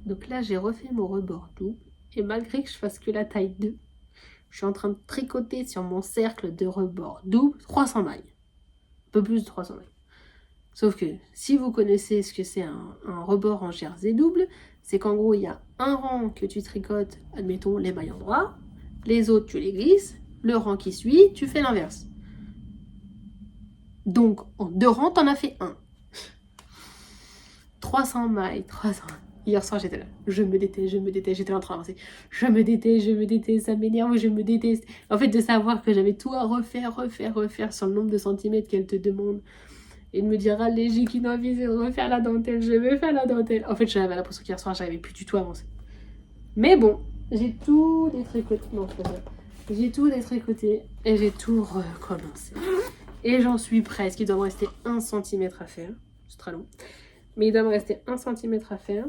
Donc là, j'ai refait mon rebord double. Et malgré que je fasse que la taille 2, je suis en train de tricoter sur mon cercle de rebord double 300 mailles. Un peu plus de 300 mailles. Sauf que si vous connaissez ce que c'est un rebord en jersey double, c'est qu'en gros, il y a un rang que tu tricotes, admettons, les mailles en droit, les autres, tu les glisses, le rang qui suit, tu fais l'inverse. Donc, en 2 rangs, t'en as fait un. 300 mailles, 300. Hier soir, j'étais là. Je me déteste, j'étais en train d'avancer. Je me déteste, ça m'énerve, je me déteste. En fait, de savoir que j'avais tout à refaire sur le nombre de centimètres qu'elle te demande. Et de me dire, allez, j'ai qu'une envie, c'est de refaire la dentelle, je veux faire la dentelle. En fait, j'avais l'impression qu'hier soir, j'arrivais plus du tout à avancer. Mais bon, j'ai tout détricoté. Non, c'est pas ça. J'ai tout détricoté et j'ai tout recommencé. Et j'en suis presque. Il doit me rester 1 cm à faire. C'est très long. Mais il doit me rester 1 cm à faire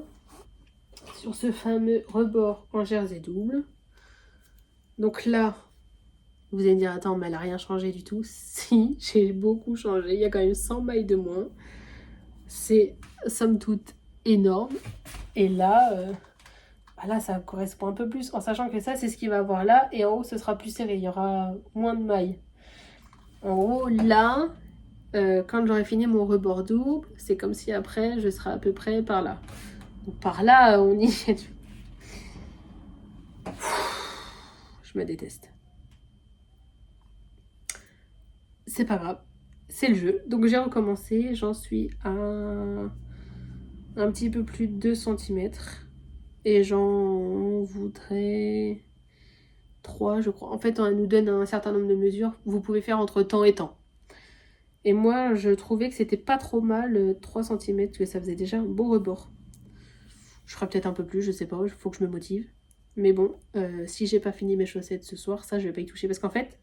sur ce fameux rebord en jersey double. Donc là, vous allez me dire, attends, mais elle n'a rien changé du tout. Si, j'ai beaucoup changé. Il y a quand même 100 mailles de moins. C'est, somme toute, énorme. Et là, là, ça correspond un peu plus. En sachant que ça, c'est ce qu'il va avoir là. Et en haut, ce sera plus serré. Il y aura moins de mailles. En gros, là, quand j'aurai fini mon rebord double, c'est comme si après, je serai à peu près par là. Donc par là, on y est. Je me déteste. C'est pas grave, c'est le jeu. Donc j'ai recommencé, j'en suis à un petit peu plus de 2 cm. Et j'en voudrais 3, je crois. En fait, on nous donne un certain nombre de mesures. Vous pouvez faire entre temps et temps. Et moi, je trouvais que c'était pas trop mal, 3 cm, que ça faisait déjà un beau rebord. Je ferai peut-être un peu plus, je sais pas, il faut que je me motive. Mais bon, si j'ai pas fini mes chaussettes ce soir, ça, je vais pas y toucher. Parce qu'en fait,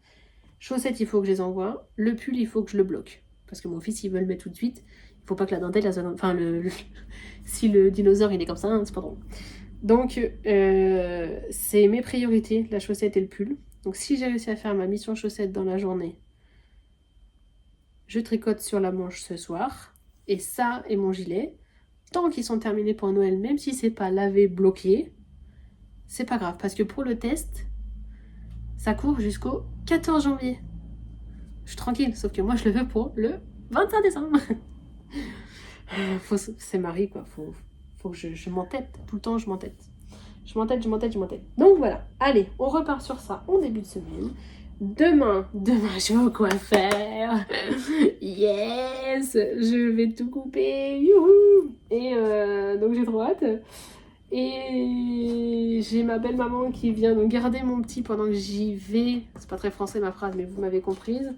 chaussettes, il faut que je les envoie. Le pull, il faut que je le bloque. Parce que mon fils, il veut le mettre tout de suite. Il faut pas que la dentelle, enfin, si le dinosaure, il est comme ça, hein, c'est pas drôle. Donc, c'est mes priorités, la chaussette et le pull. Donc, si j'ai réussi à faire ma mission chaussette dans la journée, je tricote sur la manche ce soir. Et ça et mon gilet, tant qu'ils sont terminés pour Noël, même si c'est pas lavé, bloqué, c'est pas grave. Parce que pour le test, ça court jusqu'au 14 janvier. Je suis tranquille, sauf que moi, je le veux pour le 25 décembre. C'est Marie, quoi. Faut que je m'entête. Tout le temps, je m'entête. Je m'entête. Donc voilà. Allez, on repart sur ça en début de semaine. Demain, je vais au coiffeur. Yes, je vais tout couper. Youhou. Et donc j'ai trop hâte. Et j'ai ma belle maman qui vient donc garder mon petit pendant que j'y vais. C'est pas très français ma phrase, mais vous m'avez comprise.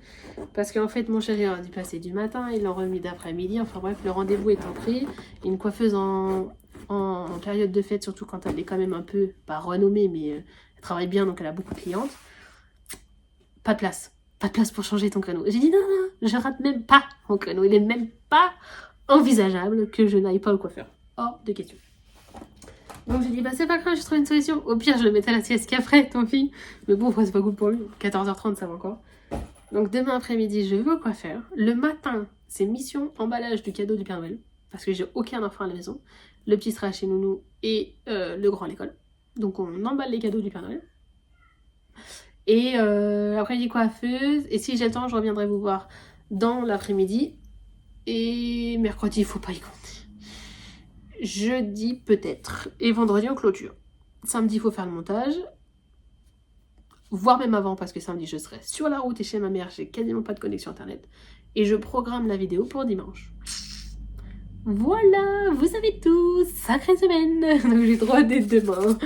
Parce qu'en fait, mon chéri aurait dû passer du matin, il l'a remis d'après-midi. Enfin bref, le rendez-vous étant pris. Une coiffeuse en période de fête, surtout quand elle est quand même un peu, pas renommée, mais elle travaille bien, donc elle a beaucoup de clientes. Pas de place. Pas de place pour changer ton créneau. J'ai dit non, je rate même pas mon créneau. Il est même pas envisageable que je n'aille pas au coiffeur. Hors de question. Donc j'ai dit, bah c'est pas grave, j'ai trouvé une solution. Au pire, je le mettais à la sieste qu'après, tant pis. Mais bon, c'est pas cool pour lui. 14h30, ça va encore. Donc demain après-midi, je vais au coiffeur. Le matin, c'est mission emballage du cadeau du Père Noël. Parce que j'ai aucun enfant à la maison. Le petit sera chez Nounou et le grand à l'école. Donc on emballe les cadeaux du Père Noël. Et après-midi coiffeuse. Et si j'ai le temps, je reviendrai vous voir dans l'après-midi. Et mercredi, il faut pas y compter. Jeudi peut-être. Et vendredi en clôture. Samedi, il faut faire le montage. Voire même avant, parce que samedi, je serai sur la route et chez ma mère, j'ai quasiment pas de connexion internet. Et je programme la vidéo pour dimanche. Voilà, vous savez tout, sacrée semaine. Donc j'ai droit dès demain.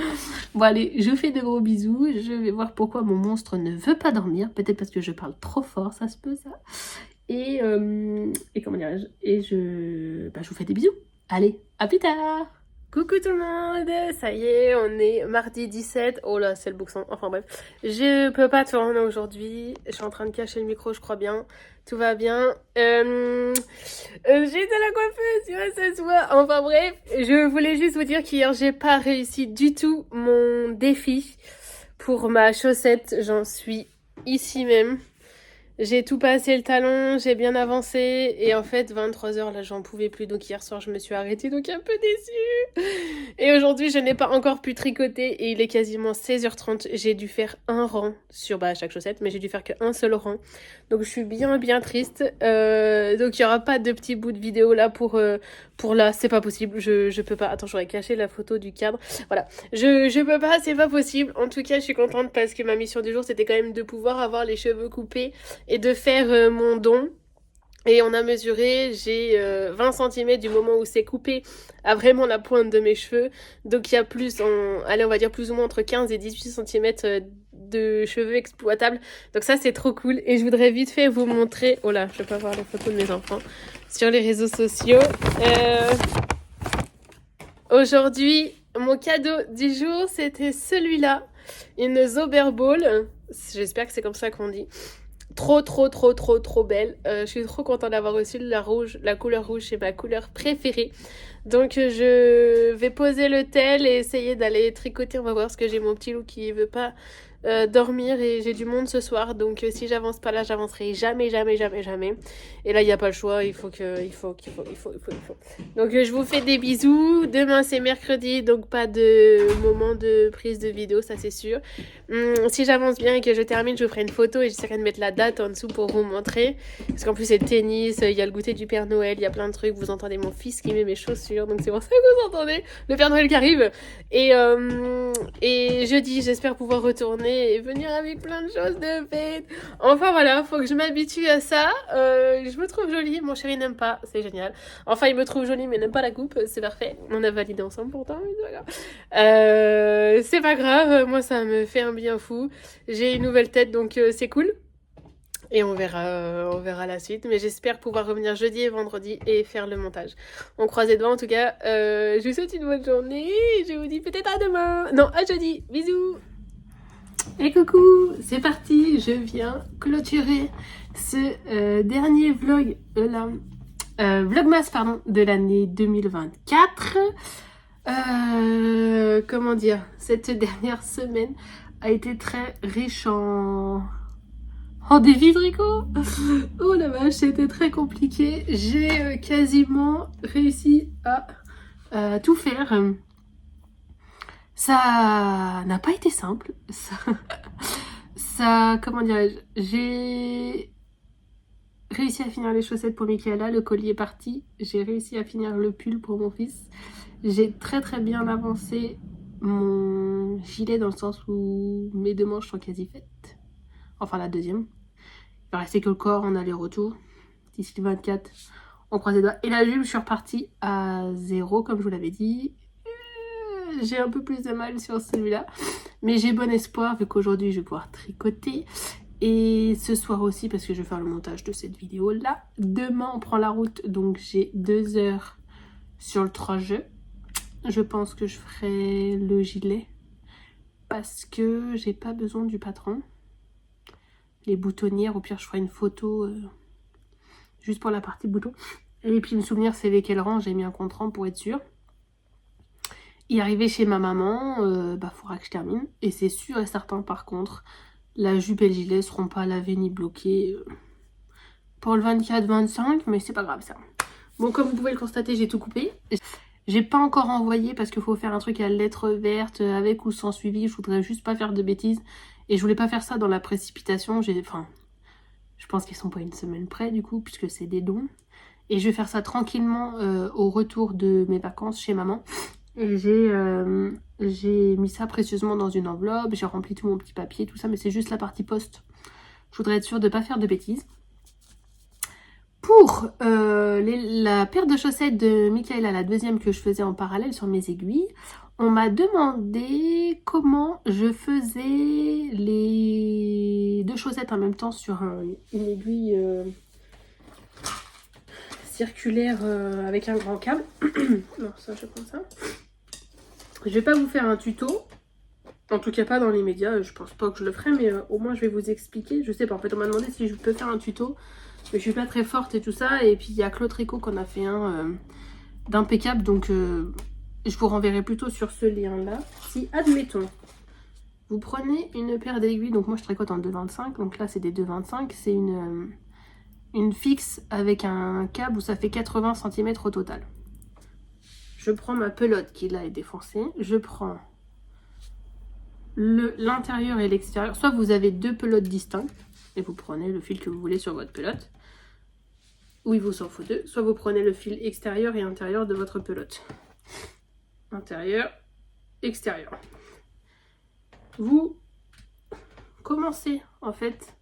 Bon allez, je vous fais de gros bisous. Je vais voir pourquoi mon monstre ne veut pas dormir. Peut-être parce que je parle trop fort, ça se peut ça. Et comment dirais-je? Et je vous fais des bisous. Allez, à plus tard. Coucou tout le monde, ça y est, on est mardi 17. Oh là, c'est le bouxon. Enfin bref, je peux pas tourner aujourd'hui. Je suis en train de cacher le micro, je crois bien. Tout va bien. J'ai été à la coiffeuse ce soir. Enfin bref, je voulais juste vous dire qu'hier, j'ai pas réussi du tout mon défi pour ma chaussette. J'en suis ici même. J'ai tout passé le talon, j'ai bien avancé et en fait 23h là j'en pouvais plus, donc hier soir je me suis arrêtée, donc un peu déçue. Et aujourd'hui je n'ai pas encore pu tricoter et il est quasiment 16h30, j'ai dû faire un rang sur chaque chaussette, mais j'ai dû faire qu'un seul rang, donc je suis bien triste. Donc il n'y aura pas de petits bouts de vidéo là pour là, c'est pas possible, je peux pas. Attends, j'aurais caché la photo du cadre, voilà, je peux pas, c'est pas possible. En tout cas je suis contente parce que ma mission du jour c'était quand même de pouvoir avoir les cheveux coupés et de faire mon don. Et on a mesuré, j'ai 20 cm du moment où c'est coupé à vraiment la pointe de mes cheveux. Donc il y a allez, on va dire plus ou moins entre 15 et 18 cm de cheveux exploitables. Donc ça c'est trop cool. Et je voudrais vite fait vous montrer, oh là, je vais pas voir les photos de mes enfants, sur les réseaux sociaux. Aujourd'hui, mon cadeau du jour, c'était celui-là. Une Zauberball. J'espère que c'est comme ça qu'on dit. Trop belle. Je suis trop contente d'avoir reçu la couleur rouge, c'est ma couleur préférée. Donc je vais poser le tel et essayer d'aller tricoter. On va voir, parce que j'ai mon petit loup qui veut pas dormir et j'ai du monde ce soir. Donc si j'avance pas là, j'avancerai jamais. Et là il n'y a pas le choix, il faut. Donc je vous fais des bisous. Demain c'est mercredi, donc pas de moment de prise de vidéo, ça c'est sûr. Si j'avance bien et que je termine, je vous ferai une photo et j'essaierai de mettre la date en dessous pour vous montrer. Parce qu'en plus c'est le tennis, il y a le goûter du Père Noël, il y a plein de trucs. Vous entendez mon fils qui met mes chaussures, donc c'est pour ça que vous entendez le Père Noël qui arrive. Et jeudi, j'espère pouvoir retourner et venir avec plein de choses de fête. Enfin voilà, faut que je m'habitue à ça. Je me trouve jolie, mon chéri n'aime pas, c'est génial. Enfin, il me trouve jolie mais n'aime pas la coupe, c'est parfait. On a validé ensemble pourtant, mais c'est pas grave. C'est pas grave, moi ça me fait un bien fou. J'ai une nouvelle tête, donc c'est cool. Et on verra la suite. Mais j'espère pouvoir revenir jeudi et vendredi et faire le montage. On croise les doigts en tout cas. Je vous souhaite une bonne journée. Je vous dis peut-être à demain. Non, à jeudi. Bisous. Et coucou, c'est parti. Je viens clôturer ce dernier vlog Vlogmas pardon, de l'année 2024. Comment dire, cette dernière semaine a été très riche en défis de tricot. Oh la vache, c'était très compliqué. J'ai quasiment réussi à tout faire. Ça n'a pas été simple. Ça comment dirais-je, j'ai réussi à finir les chaussettes pour Michaela, le collier est parti. J'ai réussi à finir le pull pour mon fils. J'ai très bien avancé mon gilet dans le sens où mes deux manches sont quasi faites. Enfin la deuxième. Il va rester que le corps en aller-retour. D'ici le 24, on croise les doigts. Et la jupe, je suis repartie à 0 comme je vous l'avais dit. J'ai un peu plus de mal sur celui-là. Mais j'ai bon espoir vu qu'aujourd'hui je vais pouvoir tricoter. Et ce soir aussi parce que je vais faire le montage de cette vidéo-là. Demain on prend la route, donc j'ai 2 heures sur le trajet. Je pense que je ferai le gilet parce que j'ai pas besoin du patron. Les boutonnières, au pire je ferai une photo juste pour la partie bouton. Et puis me souvenir c'est lesquels rangs, j'ai mis un compte rang pour être sûr. Y arriver chez ma maman, faudra que je termine. Et c'est sûr et certain par contre, la jupe et le gilet seront pas lavés ni bloqués pour le 24-25, mais c'est pas grave ça. Bon, comme vous pouvez le constater, j'ai tout coupé. J'ai pas encore envoyé parce qu'il faut faire un truc à lettre verte avec ou sans suivi. Je voudrais juste pas faire de bêtises. Et je voulais pas faire ça dans la précipitation. Enfin, je pense qu'ils sont pas une semaine près du coup, puisque c'est des dons. Et je vais faire ça tranquillement au retour de mes vacances chez maman. Et j'ai mis ça précieusement dans une enveloppe. J'ai rempli tout mon petit papier, tout ça. Mais c'est juste la partie poste. Je voudrais être sûre de pas faire de bêtises. Pour la paire de chaussettes de Michaela, la deuxième que je faisais en parallèle sur mes aiguilles, on m'a demandé comment je faisais les deux chaussettes en même temps sur une aiguille circulaire avec un grand câble. Non, ça je prends ça. Je vais pas vous faire un tuto. En tout cas pas dans les médias, je pense pas que je le ferai, mais au moins je vais vous expliquer. Je sais pas, en fait on m'a demandé si je peux faire un tuto, mais je suis pas très forte et tout ça. Et puis il y a Claude Tricot qu'on a fait un d'impeccable, donc je vous renverrai plutôt sur ce lien là. Si admettons, vous prenez une paire d'aiguilles, donc moi je tricote en 2,25, donc là c'est des 2,25, c'est une fixe avec un câble où ça fait 80 cm au total. Je prends ma pelote qui là est défoncée, je prends l'intérieur et l'extérieur. Soit vous avez deux pelotes distinctes et vous prenez le fil que vous voulez sur votre pelote, ou il vous en faut deux. Soit vous prenez le fil extérieur et intérieur de votre pelote. Intérieur, extérieur. Vous commencez en fait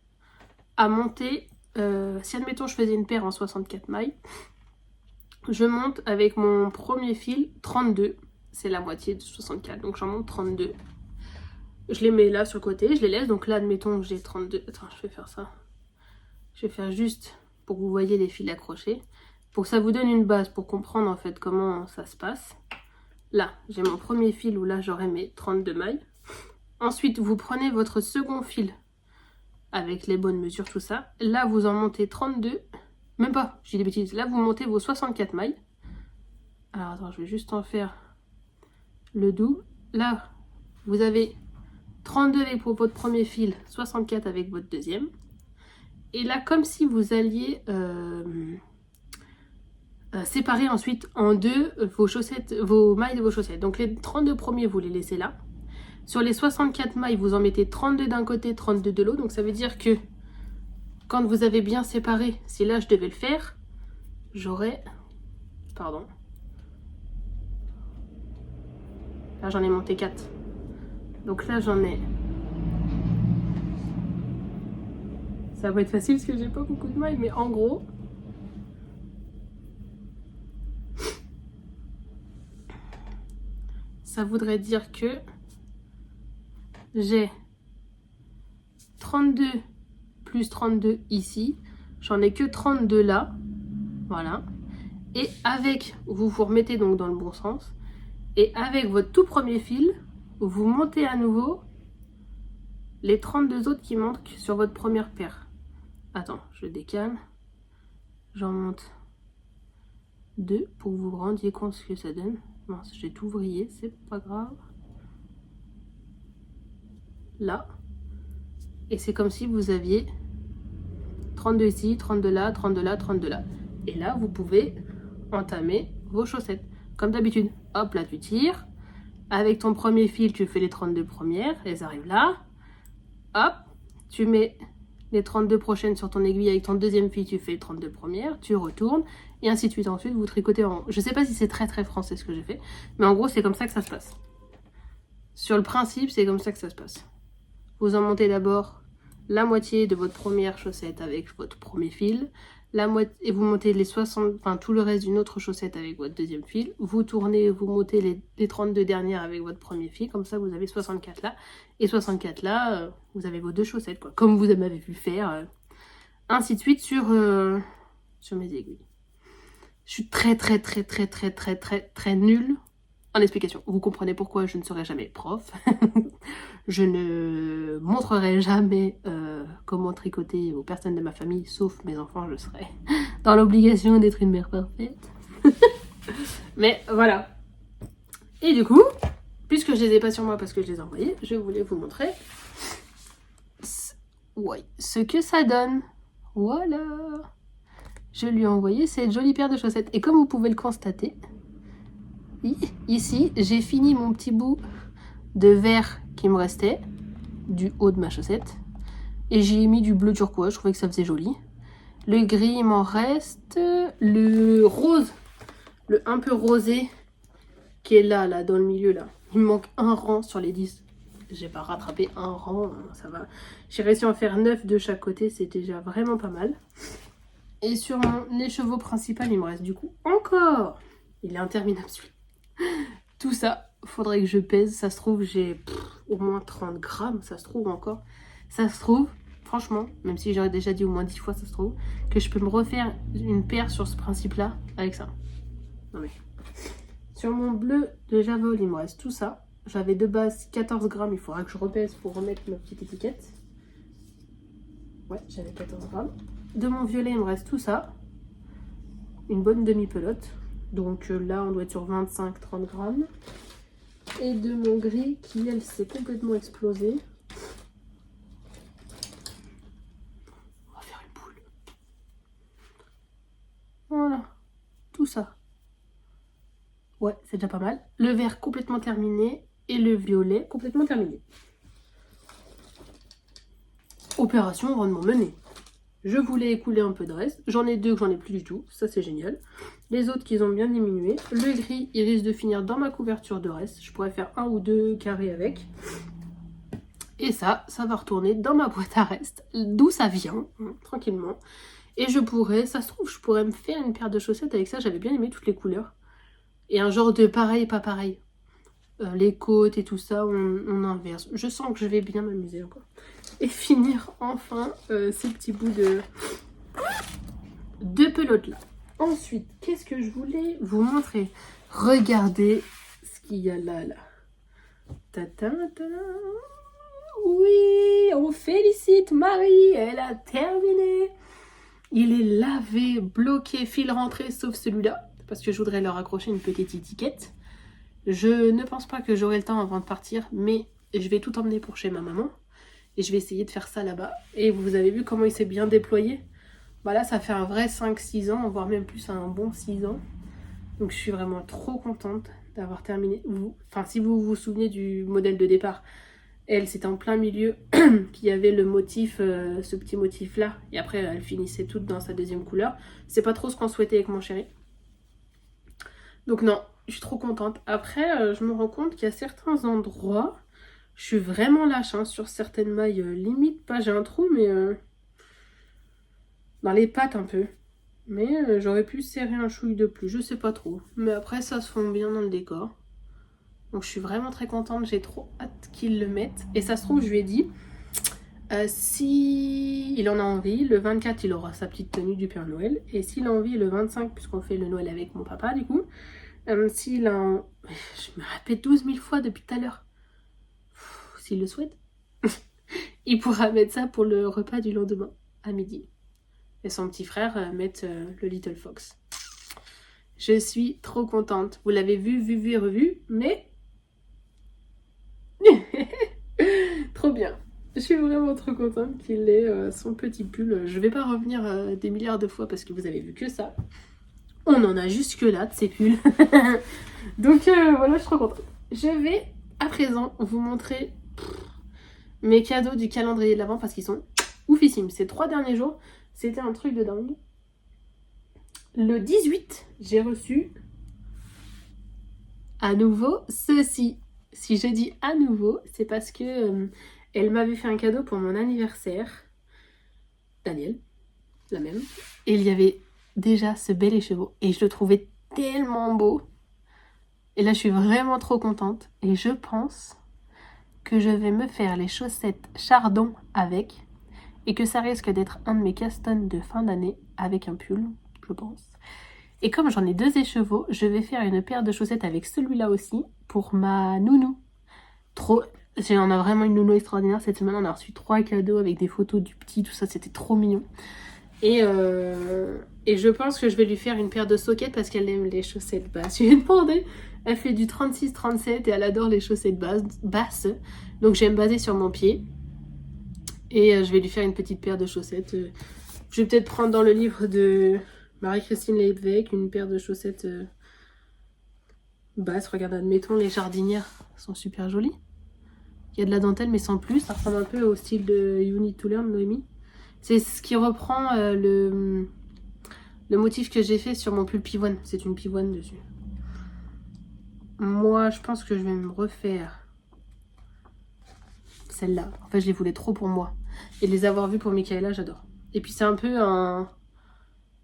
à monter. Si admettons je faisais une paire en 64 mailles, je monte avec mon premier fil 32. C'est la moitié de 64, donc j'en monte 32. Je les mets là sur le côté, je les laisse. Donc là, admettons que j'ai 32. Attends, je vais faire ça. Je vais faire juste pour que vous voyez les fils accrochés. Pour que ça vous donne une base pour comprendre en fait comment ça se passe. Là, j'ai mon premier fil où là, j'aurai mes 32 mailles. Ensuite, vous prenez votre second fil avec les bonnes mesures, tout ça. Là, vous en montez 32. Même pas, j'ai des bêtises. Là, vous montez vos 64 mailles. Alors, attends, je vais juste en faire le double. Là, vous avez 32 avec pour votre premier fil, 64 avec votre deuxième. Et là, comme si vous alliez séparer ensuite en deux vos chaussettes, vos mailles de vos chaussettes. Donc les 32 premiers, vous les laissez là. Sur les 64 mailles, vous en mettez 32 d'un côté, 32 de l'autre. Donc ça veut dire que quand vous avez bien séparé, si là je devais le faire, j'aurais... Pardon. Là j'en ai monté 4. Donc là j'en ai... Ça va être facile parce que j'ai pas beaucoup de mailles, mais en gros... Ça voudrait dire que j'ai 32 plus 32 ici. J'en ai que 32 là. Voilà. Et avec, vous vous remettez donc dans le bon sens. Et avec votre tout premier fil, vous montez à nouveau les 32 autres qui manquent sur votre première paire. Attends, je décale. J'en monte 2 pour que vous vous rendiez compte ce que ça donne. Mince, j'ai tout vrillé, c'est pas grave. Là. Et c'est comme si vous aviez 32 ici, 32 là, 32 là, 32 là. Et là, vous pouvez entamer vos chaussettes. Comme d'habitude, hop, là tu tires. Avec ton premier fil, tu fais les 32 premières. Elles arrivent là. Hop, tu mets les 32 prochaines sur ton aiguille. Avec ton deuxième fil, tu fais les 32 premières. Tu retournes. Et ainsi de suite. Ensuite, vous tricotez en... Je sais pas si c'est très français ce que j'ai fait. Mais en gros, c'est comme ça que ça se passe. Sur le principe, c'est comme ça que ça se passe. Vous en montez d'abord la moitié de votre première chaussette avec votre premier fil. Et vous montez les 60, enfin tout le reste d'une autre chaussette avec votre deuxième fil. Vous tournez, vous montez les 32 dernières avec votre premier fil. Comme ça, vous avez 64 là. Et 64 là, vous avez vos deux chaussettes, quoi. Comme vous m'avez vu faire. Ainsi de suite sur mes aiguilles. Je suis très nulle en explication. Vous comprenez pourquoi je ne serai jamais prof. Je ne montrerai jamais comment tricoter aux personnes de ma famille, sauf mes enfants. Je serai dans l'obligation d'être une mère parfaite. Mais voilà. Et du coup, puisque je les ai pas sur moi parce que je les ai envoyés, je voulais vous montrer ce que ça donne. Voilà. Je lui ai envoyé cette jolie paire de chaussettes. Et comme vous pouvez le constater, ici, j'ai fini mon petit bout de vert qui me restait du haut de ma chaussette. Et j'y ai mis du bleu turquoise, je trouvais que ça faisait joli. Le gris, il m'en reste. Le rose, le un peu rosé, qui est là, dans le milieu, là. Il me manque un rang sur les 10. J'ai pas rattrapé un rang, ça va. J'ai réussi à en faire 9 de chaque côté, c'est déjà vraiment pas mal. Et sur mon écheveau principal, il me reste du coup encore, il est interminable celui-là. Tout ça, faudrait que je pèse. Ça se trouve, j'ai au moins 30 grammes, ça se trouve encore. Ça se trouve, franchement, même si j'aurais déjà dit au moins 10 fois, ça se trouve, que je peux me refaire une paire sur ce principe-là avec ça. Non mais... Sur mon bleu de Javol, il me reste tout ça. J'avais de base 14 grammes, il faudra que je repèse pour remettre ma petite étiquette. Ouais, j'avais 14 grammes. De mon violet, il me reste tout ça. Une bonne demi-pelote. Donc là, on doit être sur 25-30 grammes. Et de mon gris, qui, elle, s'est complètement explosée. On va faire une boule. Voilà. Tout ça. Ouais, c'est déjà pas mal. Le vert complètement terminé. Et le violet complètement terminé. Opération rendement menée. Je voulais écouler un peu de reste. J'en ai deux que j'en ai plus du tout. Ça, c'est génial. Les autres qui ont bien diminué. Le gris, il risque de finir dans ma couverture de reste. Je pourrais faire 1 ou 2 carrés avec. Et ça va retourner dans ma boîte à reste. D'où ça vient, hein, tranquillement. Et je pourrais, ça se trouve, je pourrais me faire une paire de chaussettes avec ça. J'avais bien aimé toutes les couleurs. Et un genre de pareil, pas pareil. Les côtes et tout ça, on inverse. Je sens que je vais bien m'amuser encore. Et finir enfin ces petits bouts de pelote là. Ensuite, qu'est-ce que je voulais vous montrer? Regardez ce qu'il y a là. Oui, on félicite Marie, elle a terminé. Il est lavé, bloqué, fil rentré, sauf celui-là, parce que je voudrais leur accrocher une petite étiquette. Je ne pense pas que j'aurai le temps avant de partir, mais je vais tout emmener pour chez ma maman. Et je vais essayer de faire ça là-bas. Et vous avez vu comment il s'est bien déployé? Voilà, ça fait un vrai 5-6 ans, voire même plus un bon 6 ans. Donc je suis vraiment trop contente d'avoir terminé. Enfin, si vous vous souvenez du modèle de départ, elle, c'était en plein milieu qu'il y avait le motif, ce petit motif-là. Et après, elle finissait toute dans sa deuxième couleur. C'est pas trop ce qu'on souhaitait avec mon chéri. Donc non, je suis trop contente. Après, je me rends compte qu'il y a certains endroits, je suis vraiment lâche hein, sur certaines mailles. Limite, pas j'ai un trou, mais dans les pattes un peu. Mais j'aurais pu serrer un chouille de plus, je sais pas trop. Mais après, ça se fond bien dans le décor. Donc je suis vraiment très contente, j'ai trop hâte qu'ils le mettent. Et ça se trouve, je lui ai dit, si il en a envie, le 24, il aura sa petite tenue du Père Noël. Et s'il a envie, le 25, puisqu'on fait le Noël avec mon papa, du coup, s'il a... Je me répète 12 000 fois depuis tout à l'heure. S'il le souhaite, il pourra mettre ça pour le repas du lendemain, à midi. Et son petit frère mettre le Little Fox. Je suis trop contente. Vous l'avez vu et revu, mais... trop bien. Je suis vraiment trop contente qu'il ait son petit pull. Je vais pas revenir des milliards de fois parce que vous avez vu que ça. On en a jusque là de ces pulls. Donc voilà, je suis trop contente. Je vais à présent vous montrer mes cadeaux du calendrier de l'Avent parce qu'ils sont oufissimes. Ces 3 derniers jours, c'était un truc de dingue. Le 18, j'ai reçu à nouveau ceci. Si je dis à nouveau, c'est parce que elle m'avait fait un cadeau pour mon anniversaire. Daniel, la même. Et il y avait déjà ce bel écheveau. Et je le trouvais tellement beau. Et là, je suis vraiment trop contente. Et je pense que je vais me faire les chaussettes Chardon avec. Et que ça risque d'être un de mes casse-tonnes de fin d'année avec un pull, je pense. Et comme j'en ai 2 écheveaux, je vais faire une paire de chaussettes avec celui-là aussi pour ma nounou. Trop... On a vraiment une nounou extraordinaire. Cette semaine, on a reçu 3 cadeaux avec des photos du petit, tout ça, c'était trop mignon. Et je pense que je vais lui faire une paire de sockets parce qu'elle aime les chaussettes basses. Je lui ai demandé, elle fait du 36-37 et elle adore les chaussettes basses. Donc je vais me baser sur mon pied. Et je vais lui faire une petite paire de chaussettes. Je vais peut-être prendre dans le livre de Marie-Christine Leibweg une paire de chaussettes basses. Regarde, admettons, les jardinières sont super jolies. Il y a de la dentelle mais sans plus. Ça ressemble un peu au style de You Need to Learn, Noémie. C'est ce qui reprend le motif que j'ai fait sur mon pull pivoine. C'est une pivoine dessus. Moi, je pense que je vais me refaire celle-là. En fait, je les voulais trop pour moi. Et les avoir vues pour Michaela, j'adore. Et puis, c'est un peu un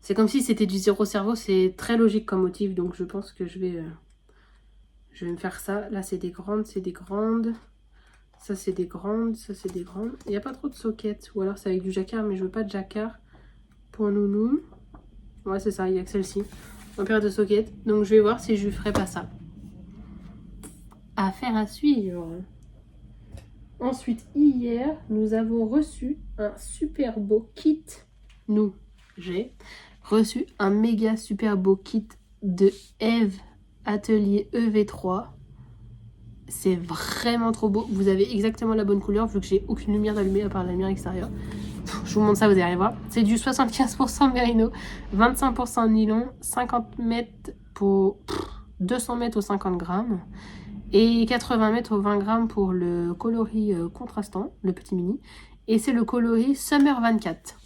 C'est comme si c'était du zéro cerveau. C'est très logique comme motif. Donc je pense que je vais me faire ça. Là c'est des grandes, c'est des grandes. Ça c'est des grandes, ça c'est des grandes. Il n'y a pas trop de soquettes. Ou alors c'est avec du jacquard. Mais je veux pas de jacquard pour nounou. Ouais c'est ça, il n'y a que celle-ci. En paire de soquettes. Donc je vais voir si je lui ferai pas ça. Affaire à suivre. Ensuite, hier, nous avons reçu un super beau kit. J'ai reçu un méga super beau kit de Eve Atelier EV3. C'est vraiment trop beau. Vous avez exactement la bonne couleur vu que j'ai aucune lumière allumée à part la lumière extérieure. Je vous montre ça, vous allez voir. C'est du 75% mérino, 25% nylon, 50 mètres pour 200 mètres aux 50 grammes. Et 80 mètres aux 20 grammes pour le coloris contrastant, le petit mini. Et c'est le coloris Summer 24.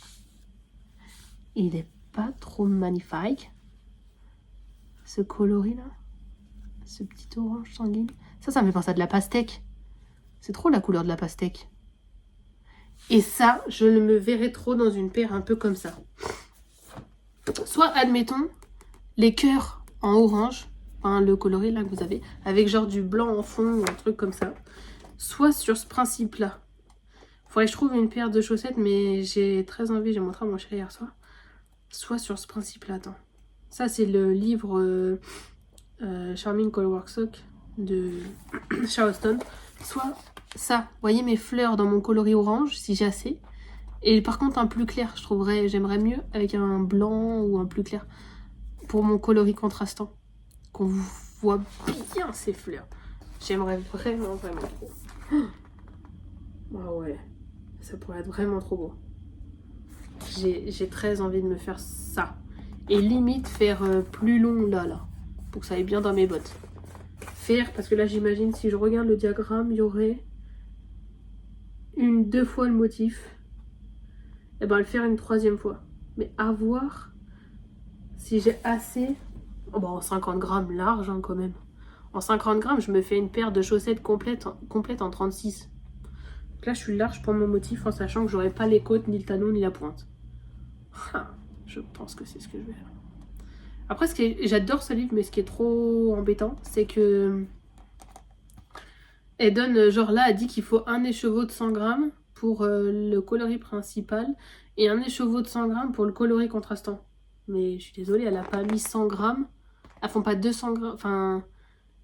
Il est pas trop magnifique. Ce coloris là. Ce petit orange sanguine. Ça me fait penser à de la pastèque. C'est trop la couleur de la pastèque. Et ça, je ne me verrais trop dans une paire un peu comme ça. Soit, admettons, les cœurs en orange. Enfin, le coloris là que vous avez, avec genre du blanc en fond ou un truc comme ça. Soit sur ce principe là. Faudrait que je trouve une paire de chaussettes, mais j'ai très envie, j'ai montré à mon chéri hier soir. Soit sur ce principe là, attends. Ça c'est le livre Charming Colorwork Sock de Charleston. Soit ça, vous voyez mes fleurs dans mon coloris orange, si j'ai assez. Et par contre un plus clair, j'aimerais mieux avec un blanc ou un plus clair. Pour mon coloris contrastant. Qu'on voit bien ces fleurs. J'aimerais vraiment trop. Ah ouais, ça pourrait être vraiment trop beau. J'ai très envie de me faire ça. Et limite faire plus long là. Pour que ça aille bien dans mes bottes. Parce que là j'imagine si je regarde le diagramme, il y aurait 2 fois le motif. Et ben le faire une 3e fois. Mais à voir si j'ai assez... Oh bah en 50 grammes large hein, quand même. En 50 grammes, je me fais une paire de chaussettes complète en 36. Donc là, je suis large pour mon motif en sachant que j'aurai pas les côtes, ni le talon, ni la pointe. Je pense que c'est ce que je vais faire. Après, j'adore ce livre, mais ce qui est trop embêtant, c'est que... Elle donne, genre là, elle dit qu'il faut un écheveau de 100 grammes pour le coloris principal et un écheveau de 100 grammes pour le coloris contrastant. Mais je suis désolée, elle a pas mis 100 grammes. Elles font pas 200 grammes. Enfin,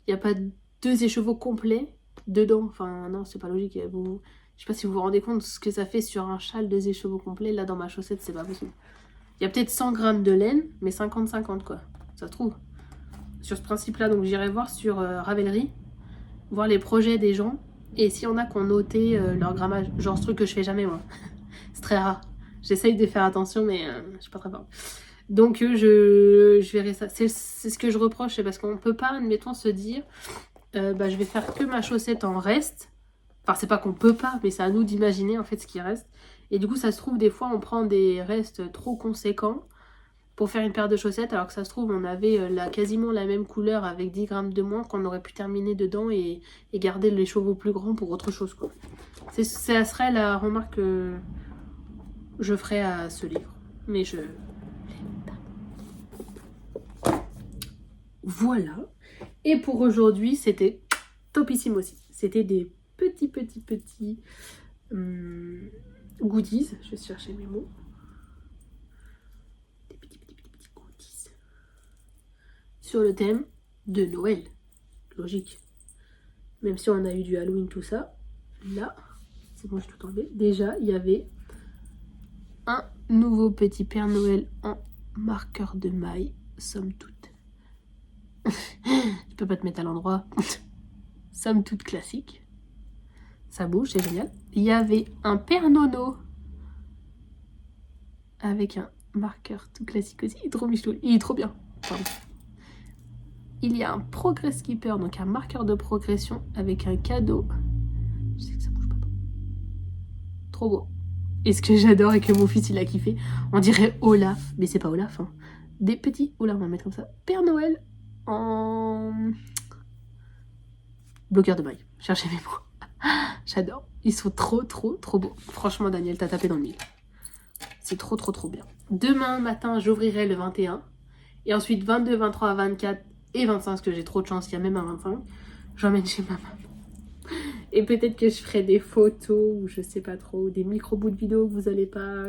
il n'y a pas 2 écheveaux complets dedans. Enfin, non, c'est pas logique. Je sais pas si vous vous rendez compte de ce que ça fait sur un châle 2 écheveaux complets. Là, dans ma chaussette, c'est pas possible. Il y a peut-être 100 grammes de laine, mais 50-50 quoi. Ça se trouve. Sur ce principe-là, donc j'irai voir sur Ravelry, voir les projets des gens. Et s'il y en a qui ont noté leur grammage. Genre ce truc que je fais jamais, moi. C'est très rare. J'essaye de faire attention, mais je suis pas très forte. Donc je verrai ça. C'est ce que je reproche, c'est parce qu'on peut pas, admettons, se dire je vais faire que ma chaussette en reste. Enfin, c'est pas qu'on peut pas, mais c'est à nous d'imaginer en fait ce qui reste. Et du coup, ça se trouve, des fois, on prend des restes trop conséquents pour faire une paire de chaussettes, alors que ça se trouve, on avait quasiment la même couleur avec 10 grammes de moins qu'on aurait pu terminer dedans et garder les chevaux plus grands pour autre chose, quoi. Ça serait la remarque que je ferais à ce livre. Mais je... Voilà. Et pour aujourd'hui, c'était topissime aussi. C'était des petits goodies. Je vais chercher mes mots. Des petits goodies. Sur le thème de Noël. Logique. Même si on a eu du Halloween, tout ça. Là, c'est bon, j'ai tout enlevé. Déjà, il y avait un nouveau petit Père Noël en marqueur de maille, somme toute. Je peux pas te mettre à l'endroit. Somme toute classique. Ça bouge, c'est génial. Il y avait un Père Nono avec un marqueur tout classique aussi. Il est trop michou. Il est trop bien. Pardon. Il y a un Progress Keeper, donc un marqueur de progression avec un cadeau. Je sais que ça bouge pas trop. Trop beau. Et ce que j'adore et que mon fils il a kiffé, on dirait Olaf, mais c'est pas Olaf, hein. Des petits, oula, on va mettre comme ça, Père Noël en bloqueur de maille. Cherchez mes mots. J'adore. Ils sont trop beaux. Franchement, Daniel, t'as tapé dans le mille. C'est trop trop trop bien. Demain matin, j'ouvrirai le 21. Et ensuite 22, 23, 24 et 25, parce que j'ai trop de chance, il y a même un 25. J'emmène chez ma maman. Et peut-être que je ferai des photos, ou je sais pas trop, des micro-bouts de vidéo que vous allez pas...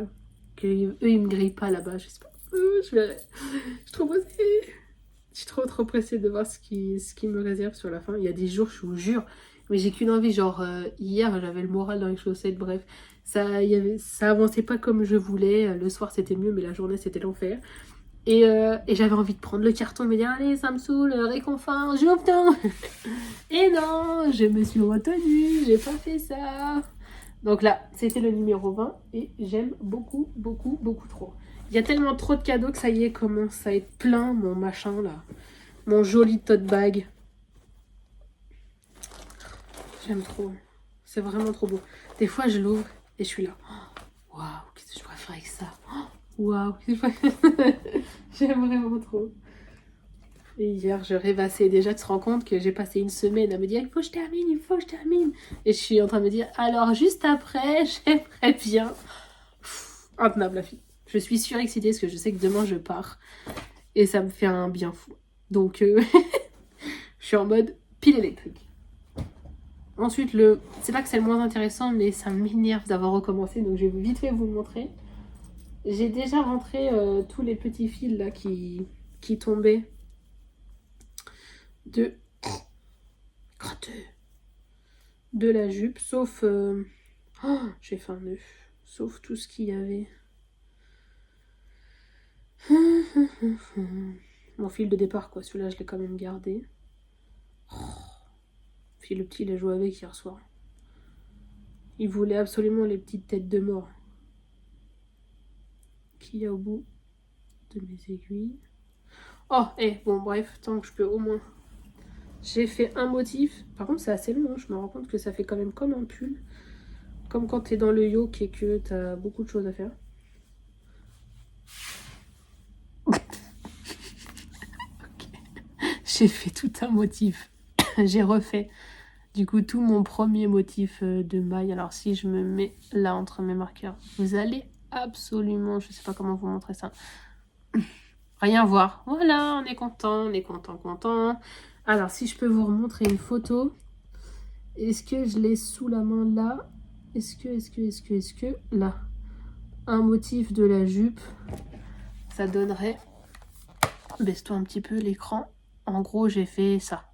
que eux, ils me grillent pas là-bas, je sais pas. Je verrai. Je suis trop pressée. Je suis trop pressée de voir ce qui me réserve sur la fin. Il y a des jours, je vous jure, mais j'ai qu'une envie. Genre, hier, j'avais le moral dans les chaussettes, bref. Ça avançait pas comme je voulais. Le soir, c'était mieux, mais la journée, c'était l'enfer. Et j'avais envie de prendre le carton et me dire, allez, ça me saoule, réconfort, j'obtiens. Et non, je me suis retenue, j'ai pas fait ça. Donc là, c'était le numéro 20 et j'aime beaucoup, beaucoup, beaucoup trop. Il y a tellement trop de cadeaux que ça y est, commence à être plein, mon machin là. Mon joli tote bag. J'aime trop. C'est vraiment trop beau. Des fois, je l'ouvre et je suis là. Waouh, qu'est-ce que je préfère avec ça? Waouh, j'aime vraiment trop. Et hier, je rêvassais déjà de se rendre compte que j'ai passé une semaine à me dire il faut que je termine, il faut que je termine. Et je suis en train de me dire alors juste après, j'aimerais bien. Intenable la fille. Je suis surexcitée parce que je sais que demain je pars. Et ça me fait un bien fou. Donc je suis en mode pile électrique. Ensuite, c'est pas que c'est le moins intéressant, mais ça m'énerve d'avoir recommencé. Donc je vais vite fait vous le montrer. J'ai déjà rentré tous les petits fils là qui tombaient de la jupe, sauf j'ai fait un nœud, sauf tout ce qu'il y avait. Mon fil de départ quoi, celui-là je l'ai quand même gardé. Puis le petit il a joué avec hier soir. Il voulait absolument les petites têtes de mort qu'il y a au bout de mes aiguilles. Oh, bon bref, tant que je peux au moins. J'ai fait un motif. Par contre, c'est assez long. Hein. Je me rends compte que ça fait quand même comme un pull. Comme quand t'es dans le yoke et que t'as beaucoup de choses à faire. Okay. J'ai fait tout un motif. J'ai refait du coup tout mon premier motif de maille. Alors si je me mets là entre mes marqueurs, vous allez absolument, je sais pas comment vous montrer ça. Rien voir. Voilà, on est content, content. Alors, si je peux vous remontrer une photo. Est-ce que je l'ai sous la main là? Est-ce que là, un motif de la jupe, ça donnerait... Baisse-toi un petit peu l'écran. En gros, j'ai fait ça.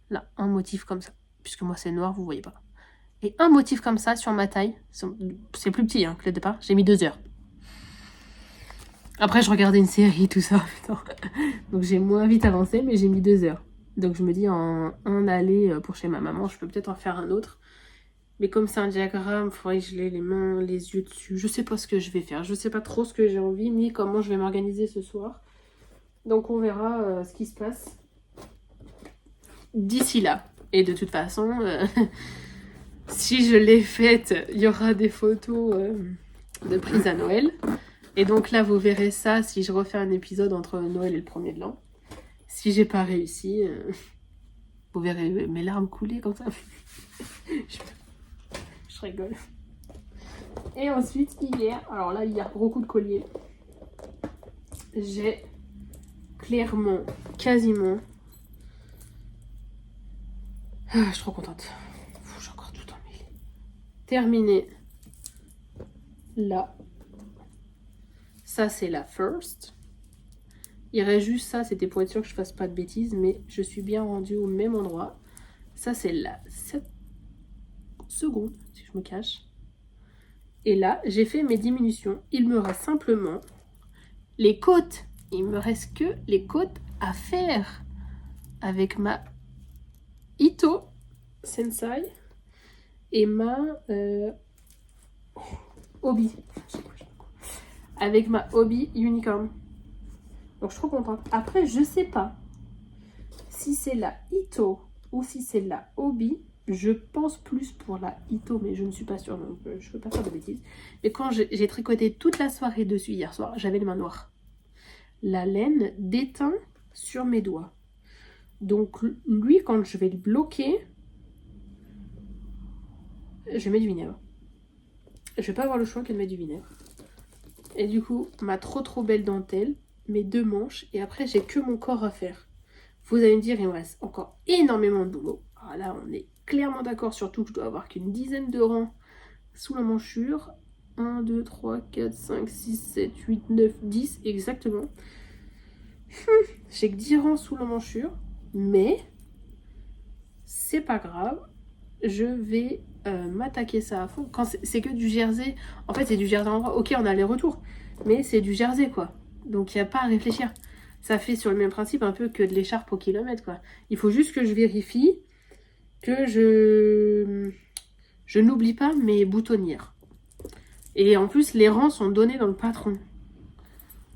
Là, un motif comme ça. Puisque moi, c'est noir, vous voyez pas. Et un motif comme ça sur ma taille. C'est plus petit hein, que le départ. J'ai mis 2 heures. Après, je regardais une série, tout ça. Putain. Donc, j'ai moins vite avancé, mais j'ai mis 2 heures. Donc, je me dis, en un aller pour chez ma maman, je peux peut-être en faire un autre. Mais comme c'est un diagramme, il faudrait que je l'ai les mains, les yeux dessus. Je sais pas ce que je vais faire. Je sais pas trop ce que j'ai envie, ni comment je vais m'organiser ce soir. Donc, on verra ce qui se passe d'ici là. Et de toute façon, si je l'ai faite, il y aura des photos de prise à Noël. Et donc là, vous verrez ça si je refais un épisode entre Noël et le 1er de l'an. Si j'ai pas réussi, vous verrez mes larmes couler comme ça. Je rigole. Et ensuite, hier, alors là, il y a beaucoup de colliers. J'ai clairement, quasiment... Ah, je suis trop contente. J'ai encore tout emmêlé. Terminé. Là. Ça, c'est la first. Il reste juste ça, c'était pour être sûr que je fasse pas de bêtises, mais je suis bien rendue au même endroit. Ça, c'est la 7 secondes, si je me cache. Et là, j'ai fait mes diminutions. Il me reste simplement les côtes. Il me reste que les côtes à faire avec ma Ito Sensei et ma Obi. Avec ma Obi Unicorn. Donc, je suis trop contente. Après, je sais pas si c'est la Ito ou si c'est la Obi. Je pense plus pour la Ito, mais je ne suis pas sûre, donc je ne peux pas faire de bêtises. Mais quand j'ai tricoté toute la soirée dessus hier soir, j'avais les mains noires. La laine déteint sur mes doigts. Donc lui, quand je vais le bloquer, je mets du vinaigre. Je vais pas avoir le choix que de mettre du vinaigre. Et du coup, ma trop belle dentelle, mes 2 manches, et après j'ai que mon corps à faire. Vous allez me dire, il me reste encore énormément de boulot. Alors là, on est clairement d'accord, surtout que je dois avoir qu'une dizaine de rangs sous la manchure. 1, 2, 3, 4, 5, 6, 7, 8, 9, 10, exactement. J'ai que 10 rangs sous la manchure, mais c'est pas grave. Je vais m'attaquer ça à fond. Quand c'est que du jersey, en fait c'est du jersey en droit. Ok, on a les retours, mais c'est du jersey quoi. Donc il n'y a pas à réfléchir. Ça fait sur le même principe un peu que de l'écharpe au kilomètre quoi. Il faut juste que je vérifie que je n'oublie pas mes boutonnières. Et en plus les rangs sont donnés dans le patron.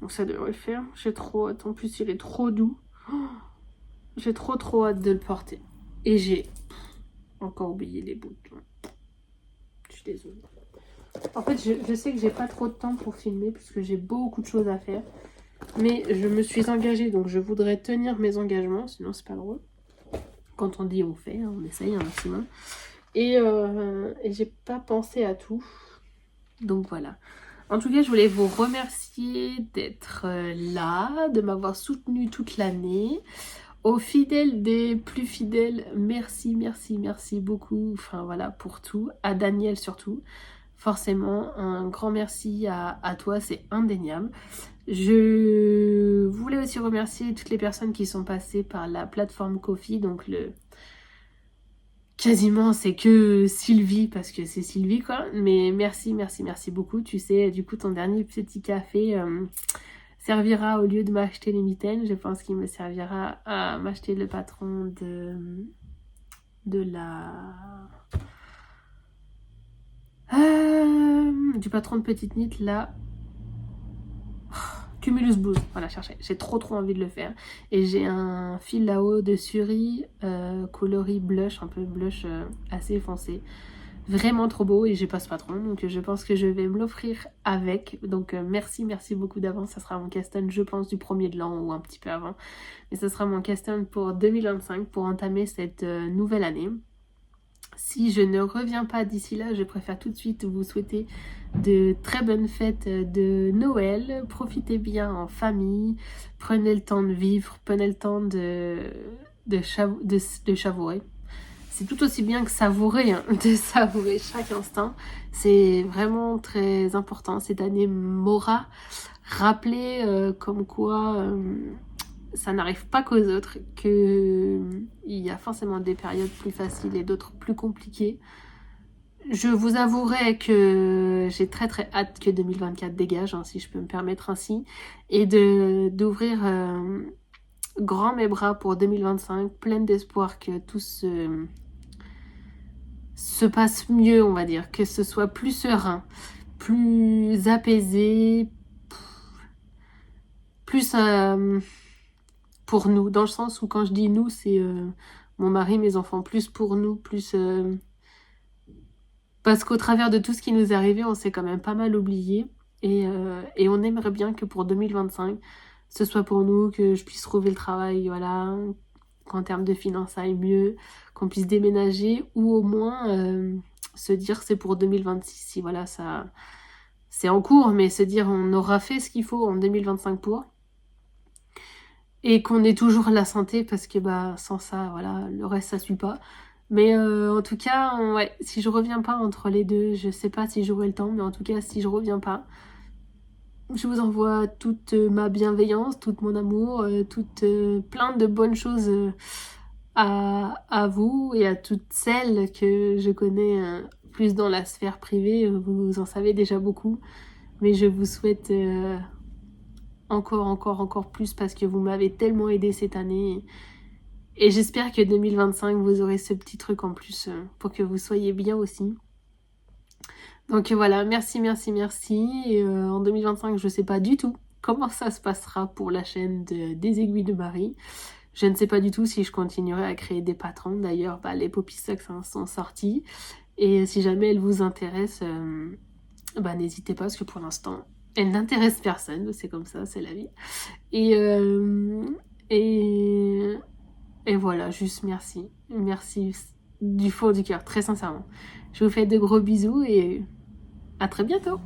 Donc ça devrait le faire. J'ai trop hâte. En plus il est trop doux. Oh, j'ai trop hâte de le porter. Et j'ai encore oublié les boutons. Je suis désolée. En fait, je sais que j'ai pas trop de temps pour filmer puisque j'ai beaucoup de choses à faire. Mais je me suis engagée, donc je voudrais tenir mes engagements, sinon c'est pas drôle. Quand on dit on fait, hein, on essaye un maximum. Et j'ai pas pensé à tout. Donc voilà. En tout cas, je voulais vous remercier d'être là, de m'avoir soutenu toute l'année. Aux fidèles des plus fidèles, merci beaucoup. Enfin voilà, pour tout. À Daniel surtout. Forcément, un grand merci à toi, c'est indéniable. Je voulais aussi remercier toutes les personnes qui sont passées par la plateforme Ko-fi, donc quasiment c'est que Sylvie, parce que c'est Sylvie quoi, mais merci beaucoup. Tu sais, du coup ton dernier petit café servira au lieu de m'acheter les mitaines, je pense qu'il me servira à m'acheter le patron du patron de Petite Nit là. Cumulus Blues, voilà, cherchez. J'ai trop envie de le faire. Et j'ai un fil là-haut de Suri coloris blush, un peu blush assez foncé. Vraiment trop beau et j'ai pas ce patron, donc je pense que je vais me l'offrir avec. Donc merci beaucoup d'avance. Ça sera mon cast-on, je pense, du 1er de l'an ou un petit peu avant. Mais ça sera mon cast-on pour 2025 pour entamer cette nouvelle année. Si je ne reviens pas d'ici là, je préfère tout de suite vous souhaiter de très bonnes fêtes de Noël. Profitez bien en famille, prenez le temps de vivre, prenez le temps de savourer. C'est tout aussi bien que savourer, hein, de savourer chaque instant. C'est vraiment très important. Cette année m'aura rappelé comme quoi ça n'arrive pas qu'aux autres, qu'il y a forcément des périodes plus faciles et d'autres plus compliquées. Je vous avouerai que j'ai très hâte que 2024 dégage, hein, si je peux me permettre ainsi, et d'ouvrir grand mes bras pour 2025, pleine d'espoir que tout se passe mieux, on va dire, que ce soit plus serein, plus apaisé, plus pour nous, dans le sens où quand je dis nous, c'est mon mari, mes enfants, plus pour nous, plus parce qu'au travers de tout ce qui nous est arrivé, on s'est quand même pas mal oublié et on aimerait bien que pour 2025, ce soit pour nous, que je puisse trouver le travail, voilà, qu'en termes de finances ça aille mieux, qu'on puisse déménager ou au moins se dire c'est pour 2026, si voilà, ça c'est en cours, mais se dire on aura fait ce qu'il faut en 2025 pour. Et qu'on ait toujours la santé parce que bah sans ça, voilà, le reste ça suit pas. Mais en tout cas, ouais, si je reviens pas entre les deux, je sais pas si j'aurai le temps, mais en tout cas, si je reviens pas, je vous envoie toute ma bienveillance, tout mon amour, plein de bonnes choses à vous et à toutes celles que je connais plus dans la sphère privée. Vous en savez déjà beaucoup, mais je vous souhaite encore plus parce que vous m'avez tellement aidé cette année. Et j'espère que 2025, vous aurez ce petit truc en plus pour que vous soyez bien aussi. Donc voilà, merci. Et en 2025, je ne sais pas du tout comment ça se passera pour la chaîne des Aiguilles de Marie. Je ne sais pas du tout si je continuerai à créer des patrons. D'ailleurs, les Poppy Socks sont sortis. Et si jamais elles vous intéressent, n'hésitez pas parce que pour l'instant, elles n'intéressent personne. C'est comme ça, c'est la vie. Et voilà, juste merci. Merci du fond du cœur, très sincèrement. Je vous fais de gros bisous et à très bientôt.